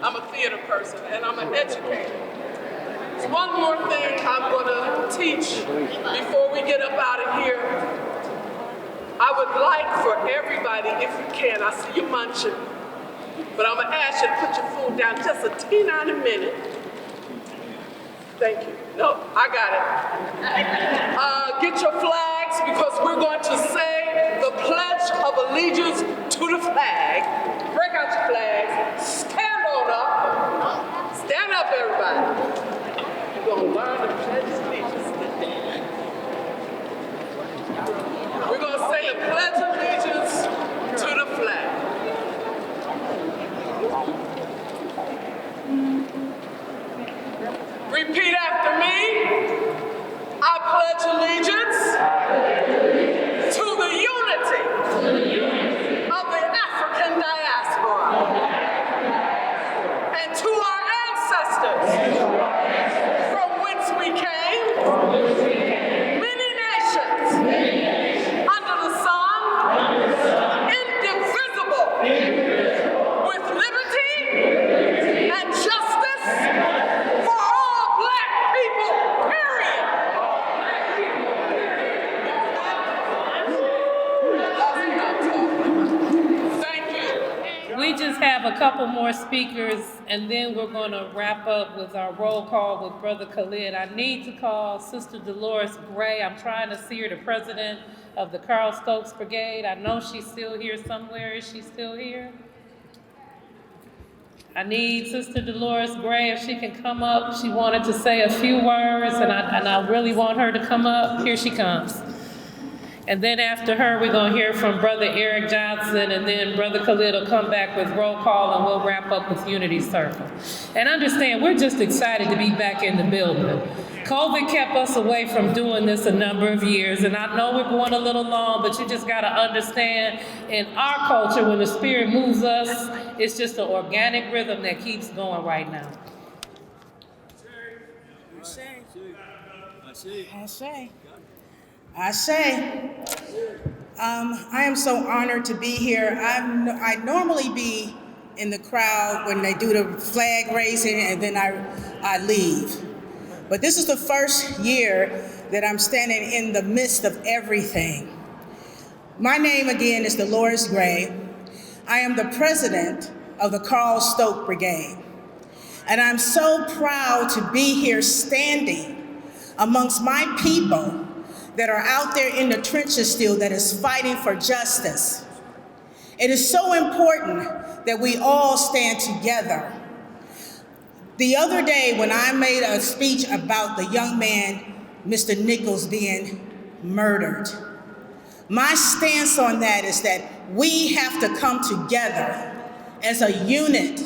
[SPEAKER 13] I'm a theater person, and I'm an educator. There's one more thing I'm going to teach before we get up out of here. I would like for everybody, if you can, I see you munching, but I'm going to ask you to put your food down just a teeny minute. Thank you. No, I got it. Get your flags, because we're going to say the Pledge of Allegiance to the flag. Break out your flags. Stand on up. Stand up, everybody. You're going to learn the Pledge of Allegiance today. We're going to say the Pledge of Allegiance to the flag. Repeat after me. I pledge allegiance to the unity of the African diaspora and to our ancestors from whence we came, many nations under the sun, indivisible, with liberty and justice for all black people, period. Thank you.
[SPEAKER 6] We just have a couple more speakers, and then we're going to wrap up with our roll call with Brother Khalid. I need to call Sister Dolores Gray. I'm trying to see her, the president of the Carl Stokes Brigade. I know she's still here somewhere. Is she still here? I need Sister Dolores Gray, if she can come up. She wanted to say a few words, and I really want her to come up. Here she comes. And then after her, we're going to hear from Brother Eric Johnson, and then Brother Khalid will come back with roll call, and we'll wrap up with Unity Circle. And understand, we're just excited to be back in the building. COVID kept us away from doing this a number of years, and I know we're going a little long, but you just got to understand, in our culture, when the Spirit moves us, it's just an organic rhythm that keeps going right now.
[SPEAKER 14] I am so honored to be here. I normally be in the crowd when they do the flag raising, and then I leave. But this is the first year that I'm standing in the midst of everything. My name again is Dolores Gray. I am the president of the Carl Stokes Brigade. And I'm so proud to be here standing amongst my people that are out there in the trenches still, that is fighting for justice. It is so important that we all stand together. The other day when I made a speech about the young man, Mr. Nichols, being murdered, my stance on that is that we have to come together as a unit,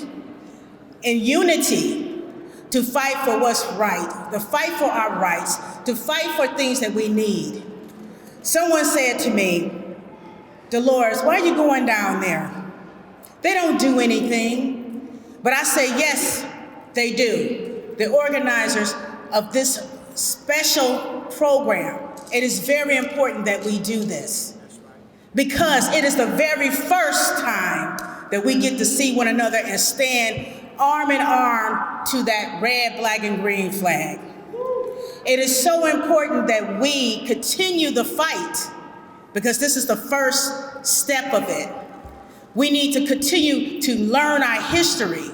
[SPEAKER 14] in unity, to fight for what's right, to fight for our rights, to fight for things that we need. Someone said to me, Dolores, why are you going down there? They don't do anything. But I say, yes, they do. The organizers of this special program, it is very important that we do this, because it is the very first time that we get to see one another and stand arm in arm to that red, black, and green flag. It is so important that we continue the fight, because this is the first step of it. We need to continue to learn our history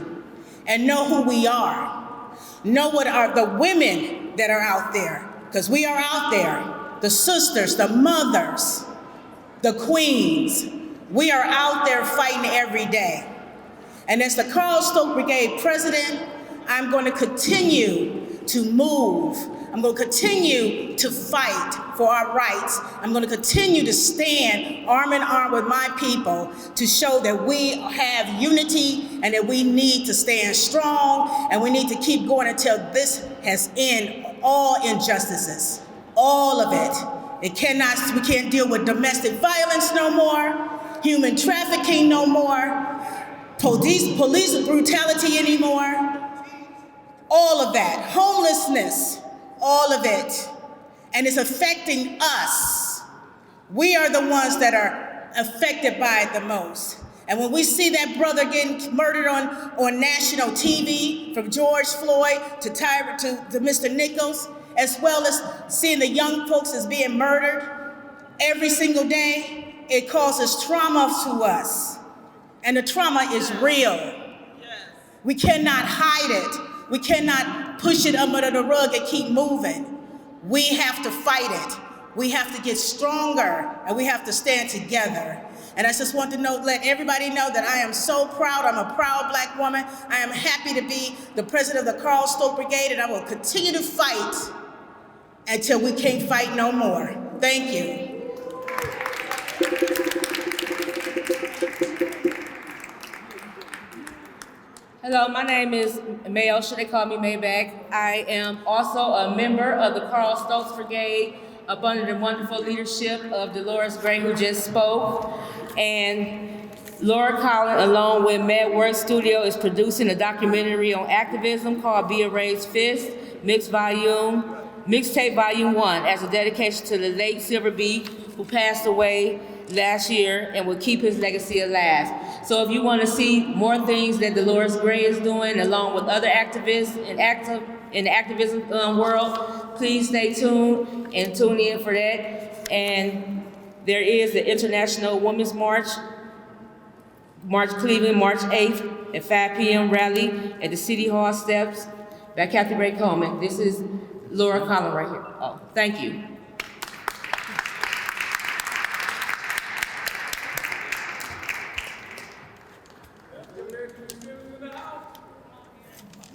[SPEAKER 14] and know who we are. Know what are the women that are out there, because we are out there, the sisters, the mothers, the queens. We are out there fighting every day. And as the Carl Stokes Brigade president, I'm going to continue to move. I'm going to continue to fight for our rights. I'm going to continue to stand arm in arm with my people to show that we have unity and that we need to stand strong, and we need to keep going until this has ended all injustices, all of it. We can't deal with domestic violence no more, human trafficking no more, police brutality anymore, all of that, homelessness, all of it. And it's affecting us. We are the ones that are affected by it the most. And when we see that brother getting murdered on national TV, from George Floyd to Mr. Nichols, as well as seeing the young folks as being murdered every single day, it causes trauma to us. And the trauma is real. We cannot hide it. We cannot push it under the rug and keep moving. We have to fight it. We have to get stronger, and we have to stand together. And I just want to let everybody know that I am so proud. I'm a proud Black woman. I am happy to be the president of the Carl Stokes Brigade, and I will continue to fight until we can't fight no more. Thank you.
[SPEAKER 15] Hello, my name is Mayo, should they call me Maybach. I am also a member of the Carl Stokes Brigade up under the wonderful leadership of Dolores Gray, who just spoke. And Laura Collin, along with MedWorks Studio, is producing a documentary on activism called Be a Raised Fist, Mixtape Volume 1, as a dedication to the late Silver B, who passed away last year and will keep his legacy alive. So if you want to see more things that Dolores Gray is doing, along with other activists in the activism world, please stay tuned and tune in for that. And there is the International Women's March Cleveland, March 8th at 5 p.m. rally at the City Hall steps by Kathy Ray Coleman. This is Laura Collin right here. Oh, thank you.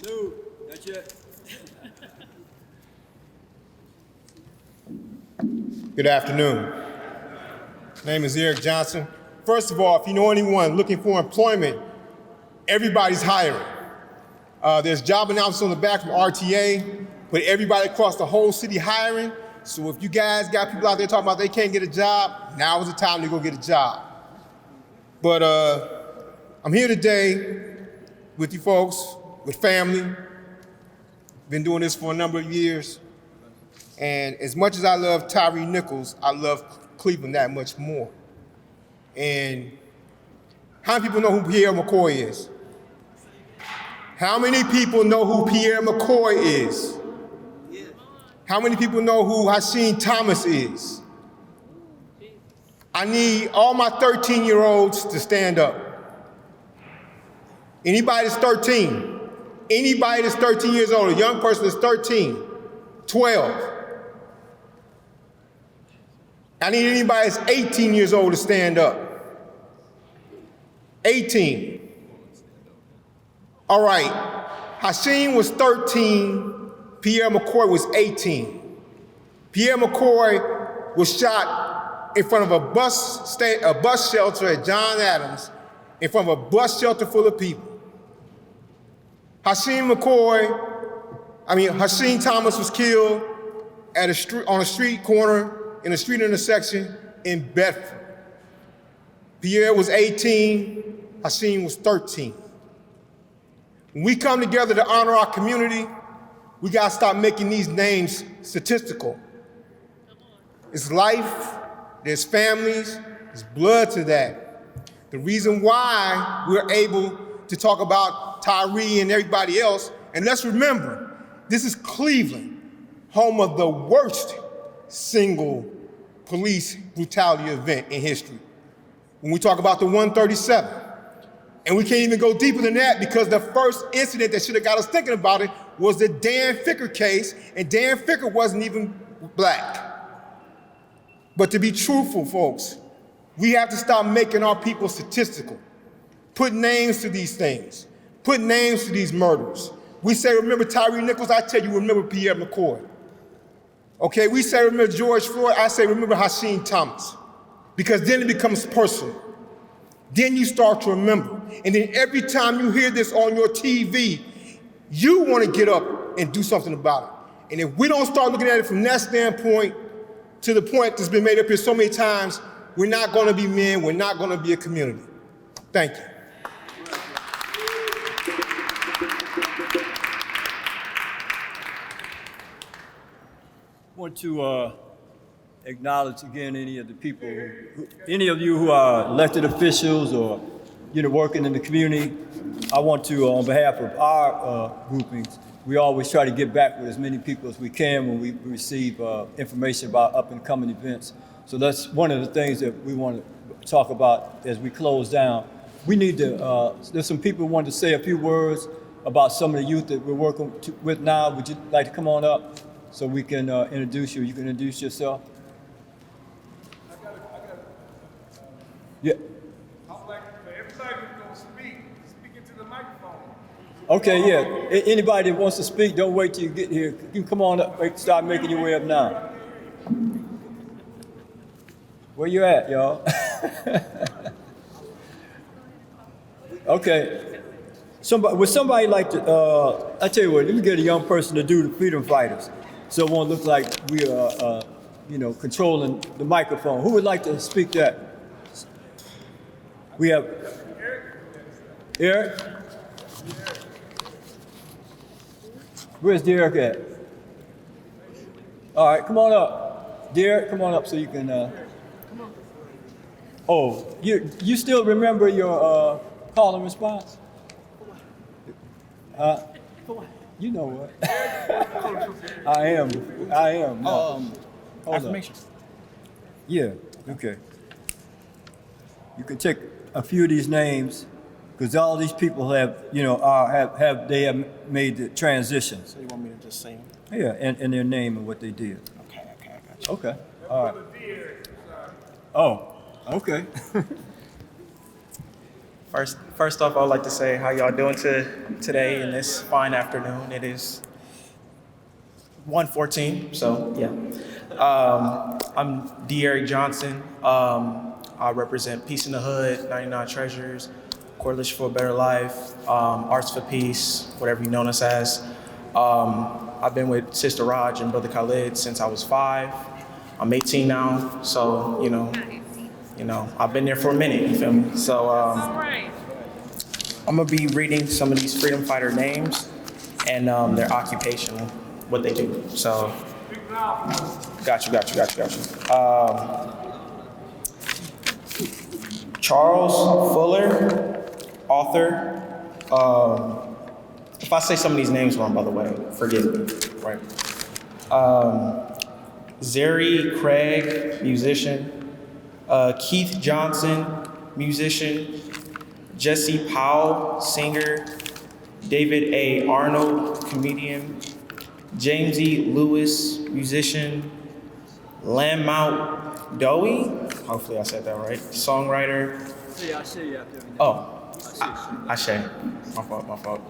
[SPEAKER 1] No, not yet.
[SPEAKER 16] Good afternoon. My name is Eric Johnson. First of all, if you know anyone looking for employment, everybody's hiring. There's job announcements on the back from RTA, but everybody across the whole city hiring. So if you guys got people out there talking about they can't get a job, now is the time to go get a job. But I'm here today with you folks, with family. Been doing this for a number of years. And as much as I love Tyree Nichols, I love Cleveland that much more. And how many people know who Pierre McCoy is? How many people know who Pierre McCoy is? How many people know who Hasheem Thomas is? I need all my 13-year-olds to stand up. Anybody that's 13, anybody that's 13 years old, a young person that's 13, 12. I need anybody that's 18 years old to stand up. 18. All right, Hasheem was 13, Pierre McCoy was 18. Pierre McCoy was shot in front of a bus shelter at John Adams, in front of a bus shelter full of people. Hasheem Thomas was killed on a street corner, in a street intersection in Bedford. Pierre was 18, Hasheem was 13. When we come together to honor our community, we gotta stop making these names statistical. It's life, there's families, there's blood to that. The reason why we're able to talk about Tyree and everybody else, and let's remember, this is Cleveland, home of the worst single police brutality event in history. When we talk about the 137, and we can't even go deeper than that because the first incident that should have got us thinking about it was the Dan Ficker case, and Dan Ficker wasn't even Black. But to be truthful, folks, we have to stop making our people statistical. Put names to these things. Put names to these murders. We say, remember Tyree Nichols, I tell you, remember Pierre McCoy. Okay, we say, remember George Floyd, I say, remember Hasheem Thomas. Because then it becomes personal. Then you start to remember. And then every time you hear this on your TV, you want to get up and do something about it. And if we don't start looking at it from that standpoint to the point that's been made up here so many times, we're not going to be men, we're not going to be a community. Thank you.
[SPEAKER 1] I want to acknowledge again any of the people, any of you who are elected officials or working in the community. I want to, on behalf of our groupings, we always try to get back with as many people as we can when we receive information about up and coming events. So that's one of the things that we want to talk about as we close down. We need to, there's some people who want to say a few words about some of the youth that we're working with now. Would you like to come on up so we can introduce you? You can introduce yourself. Yeah. Okay, yeah. Anybody that wants to speak, don't wait till you get here. You can come on up, start making your way up now. Where you at, y'all? Okay. Would somebody like to, I tell you what, let me get a young person to do the freedom fighters so it won't look like we are, controlling the microphone. Who would like to speak that? We have Eric? Where's Derek at? All right, come on up. Derek, come on up so you can, Oh, you still remember your call and response? You know what? I am. No.
[SPEAKER 17] Affirmations.
[SPEAKER 1] Yeah, okay. You can take a few of these names, because all these people have, have made the transition.
[SPEAKER 17] So you want me to just say them?
[SPEAKER 1] Yeah, and their name and what they did.
[SPEAKER 17] Okay, I got you.
[SPEAKER 1] Okay, all right. Oh, okay.
[SPEAKER 17] First off, I'd like to say how y'all doing today in this fine afternoon. It is 1:14, so yeah. I'm D. Eric Johnson. I represent Peace in the Hood, 99 Treasures, Coalition for a Better Life, Arts for Peace, whatever you know us as. I've been with Sister Raj and Brother Khalid since I was 5. I'm 18 now, so I've been there for a minute. You feel me? So I'm gonna be reading some of these freedom fighter names and their occupation, what they do. So, got you. Charles Fuller, author. If I say some of these names wrong, by the way, forgive me, right? Zeri Craig, musician. Keith Johnson, musician. Jesse Powell, singer. David A. Arnold, comedian. James E. Lewis, musician. Lamount Dowie, hopefully I said that right, songwriter.
[SPEAKER 1] Yeah, I see you out there.
[SPEAKER 17] Oh, Ashe, my fault.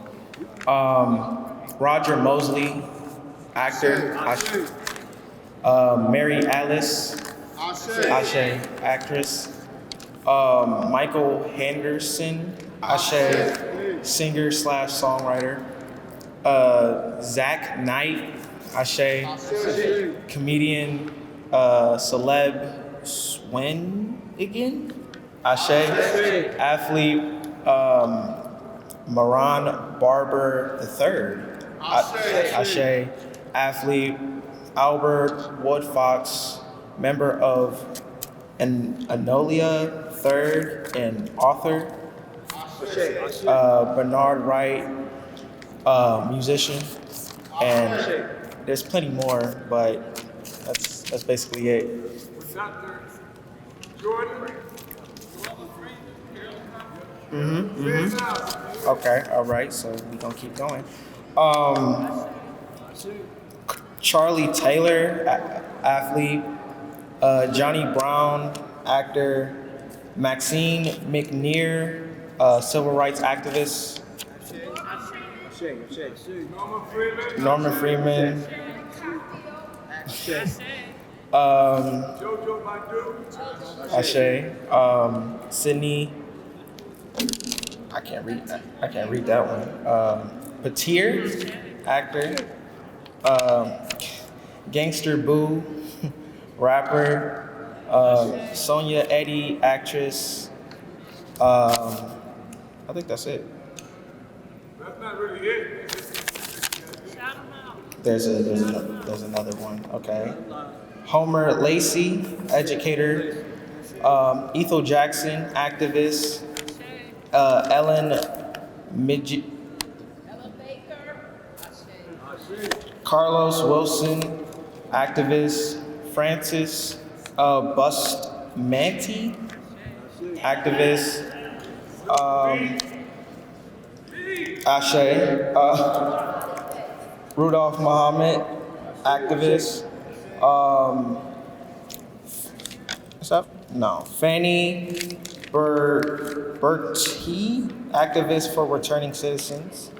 [SPEAKER 17] Roger Mosley, actor. Mary Alice, Ashe, actress. Michael Henderson, Ashe, singer / songwriter. Zach Knight, Ashe, comedian, celeb, Swinigan, Ashe, athlete, Moran Barber III, Ashe, athlete, Albert Woodfox, member of Anolia III and author, Bernard Wright, musician, and there's plenty more, but that's basically it.
[SPEAKER 18] Dr. Jordan.
[SPEAKER 17] Okay, all right, so we're gonna keep going. Charlie Taylor, athlete. Johnny Brown, actor. Maxine McNear, civil rights activist. Norman Freeman. Ashe. Sydney. I can't read that one. Patir, actor. Gangster Boo, rapper. Sonia Eddy, actress. I think that's it.
[SPEAKER 18] That's not really it.
[SPEAKER 17] There's another one. Okay. Homer Lacey, educator. Ethel Jackson, activist. Ellen Midget, Carlos Wilson, activist. Francis Bustamante, activist. Ashe, Rudolph Muhammad, activist. What's up? No. Fanny Bertie, activist for returning citizens.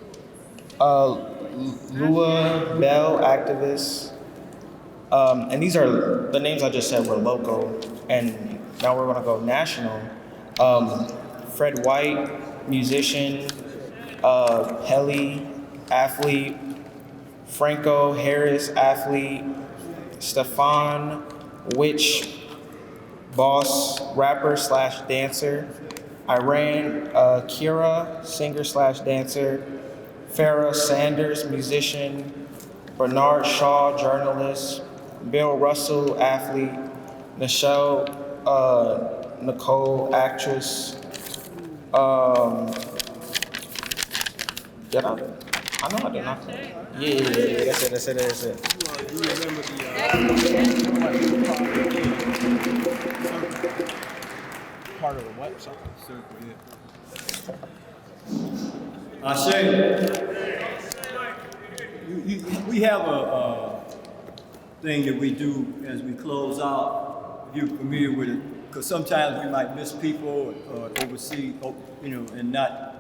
[SPEAKER 17] Lua Bell, activist. And these are the names I just said were local, and now we're gonna go national. Fred White, musician. Pelly, athlete. Franco Harris, athlete. Stefan Witch, boss, rapper / dancer. Iran Kira, singer / dancer. Farrah Sanders, musician. Bernard Shaw, journalist. Bill Russell, athlete. Nicole, actress. Did I know I did not. Yeah, that's it.
[SPEAKER 1] Part of the what? Circle, yeah. Ashe, we have a thing that we do as we close out. If you're familiar with it, because sometimes we might miss people or oversee, and not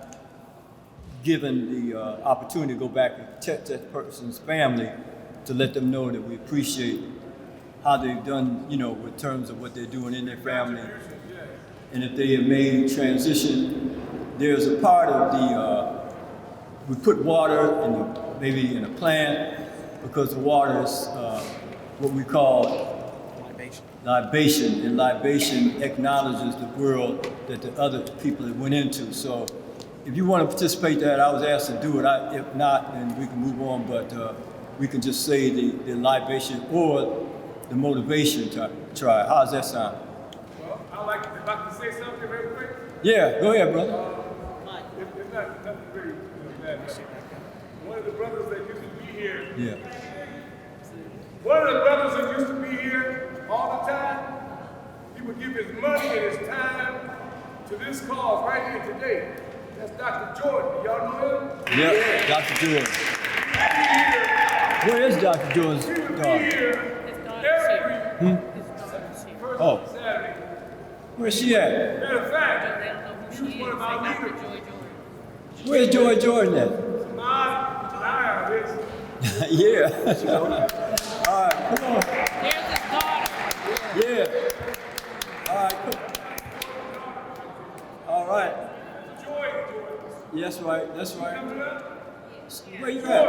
[SPEAKER 1] given the opportunity to go back and check that person's family to let them know that we appreciate how they've done, with terms of what they're doing in their family. And if they have made transition, there's a part of we put water maybe in a plant, because the water is what we call libation, and libation acknowledges the world that the other people have went into. So if you want to participate in that, I was asked to do it. If not, then we can move on, but we can just say the libation or the motivation to try. How does that sound?
[SPEAKER 18] Well, I'd like to say something very quick.
[SPEAKER 1] Yeah, go ahead, brother.
[SPEAKER 18] It's not nothing very bad. One of the brothers that used to be here.
[SPEAKER 1] Yeah.
[SPEAKER 18] One of the brothers that used to be here all the time, he would give his money and his time to this cause right here today. That's Dr. Jordan. Y'all know him?
[SPEAKER 1] Yeah, Dr. Jordan. Where is Dr. Jordan's daughter? Oh.
[SPEAKER 18] Saturday.
[SPEAKER 1] Where's she at?
[SPEAKER 18] Matter of fact, he was one of our leaders.
[SPEAKER 1] Where's Joy Jordan at? Yeah. All right, come on.
[SPEAKER 6] There's his daughter.
[SPEAKER 1] Yeah. All right, come on. All right. Yes, right. That's right. Where you at?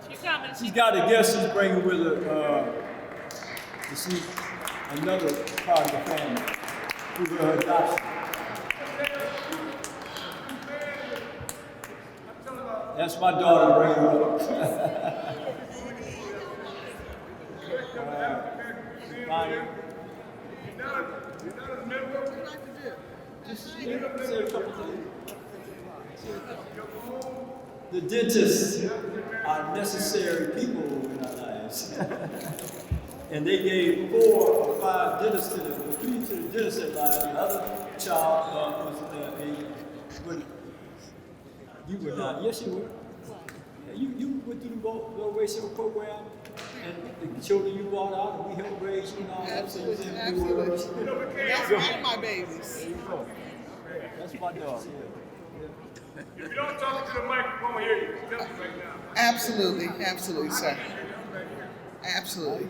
[SPEAKER 6] She's coming.
[SPEAKER 1] She's got a guest she's bringing with her to see another part of the family through her adoption. That's my daughter bringing her up. The dentists are necessary people in our lives. And they gave 4 or 5 dentists to the dentist that lied. The other child was you were not. Yes, you were. You went through the Low Ratio program, and the children you brought out, and we helped raise you and all that. So
[SPEAKER 5] Absolutely. That's one of my babies.
[SPEAKER 1] There you go. That's my dog.
[SPEAKER 18] If you don't talk to the mic, we won't hear you. Tell me right now.
[SPEAKER 5] Absolutely, sir. Absolutely.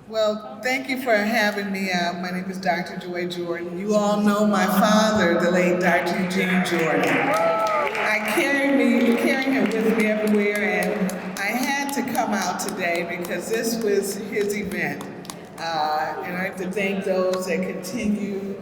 [SPEAKER 5] Well, thank you for having me. My name is Dr. Joy Jordan. You all know my father, the late Dr. Eugene Jordan. I carry him with me everywhere, and I had to come out today because this was his event. And I have to thank those that continue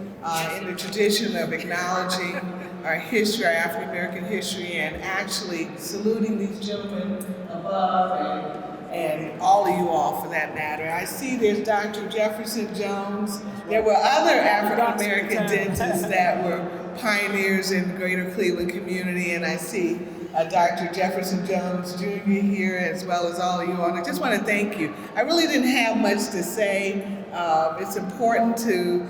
[SPEAKER 5] in the tradition of acknowledging our history, our African American history, and actually saluting these gentlemen above
[SPEAKER 19] and all of you all for that matter. I see there's Dr. Jefferson Jones. There were other African American dentists that were pioneers in the greater Cleveland community, and I see Dr. Jefferson Jones Jr. here, as well as all of you all. I just want to thank you. I really didn't have much to say. It's important to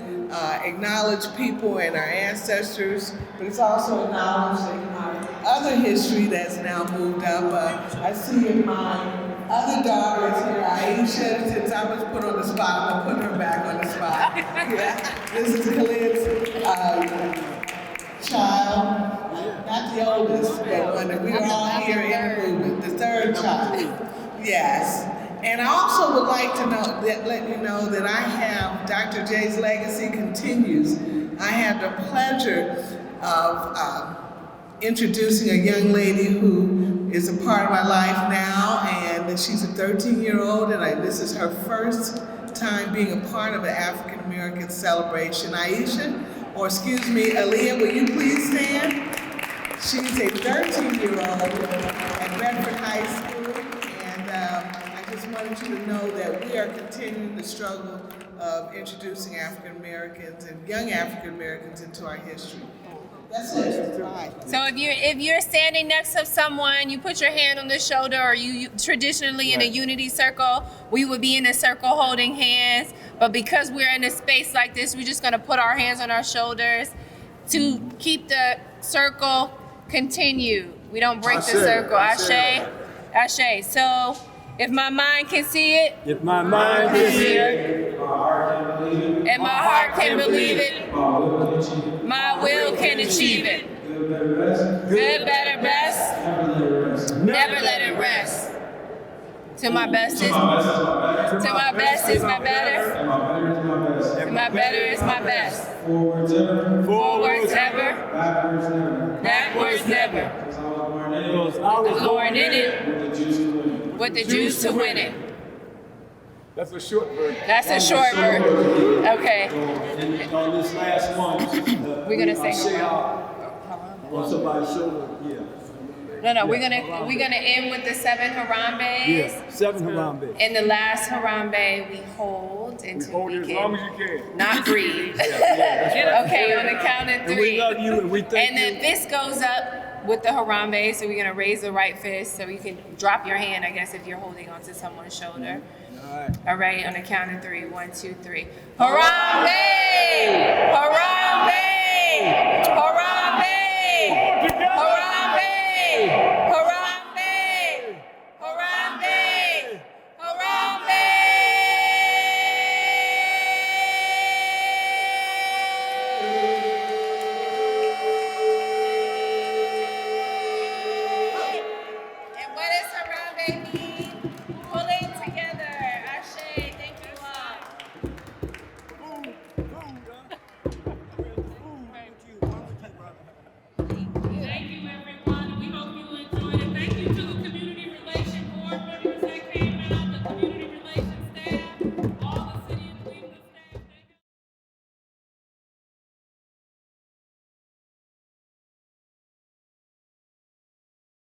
[SPEAKER 19] acknowledge people and our ancestors, but it's also acknowledging our other history that's now moved up. I see my other daughter is here, Aisha. Since I was put on the spot, I'm gonna put her back on the spot. Yeah. This is Khalid's child. Not the oldest, but one that we were all here in the movement, the third child. Yes. And I also would like to let you know that I have, Dr. J's legacy continues. I had the pleasure of introducing a young lady who is a part of my life now, and she's a 13-year-old, and this is her first time being a part of an African American celebration. Aisha, or excuse me, Aaliyah, will you please stand? She's a 13-year-old at Bedford High School, and I just wanted you to know that we are continuing the struggle of introducing African Americans and young African Americans into our history. That's it.
[SPEAKER 5] So if you're standing next to someone, you put your hand on the shoulder, or you traditionally in a unity circle, we would be in a circle holding hands. But because we're in a space like this, we're just gonna put our hands on our shoulders to keep the circle continue. We don't break the circle. Ashe, Ashe. So if my mind can see it,
[SPEAKER 1] if my mind can see it,
[SPEAKER 5] and my heart can believe it, my will can achieve it. Good, better, best. Never let it rest. To my best is my better. To my better is my best. Forwards ever. Backwards never. I was born in it. With the juice to win it.
[SPEAKER 18] That's a short version.
[SPEAKER 5] That's a short version. Okay.
[SPEAKER 1] And on this last one,
[SPEAKER 5] we're gonna sing
[SPEAKER 1] on somebody's shoulder,
[SPEAKER 5] No, we're gonna end with the 7 Harambes.
[SPEAKER 1] Yeah, 7 Harambes.
[SPEAKER 5] And the last Harambe we hold until we
[SPEAKER 18] as long as you can.
[SPEAKER 5] not breathe. Okay, on the count of 3.
[SPEAKER 1] And we love you and we thank
[SPEAKER 5] you. And the fist goes up with the Harambe, so we're gonna raise the right fist, so you can drop your hand, I guess, if you're holding onto someone's shoulder. All right, on the count of 3. 1, 2, 3. Harambe! Harambe! Harambe! Harambe! Harambe! Harambe! Harambe! And what does Harambe mean?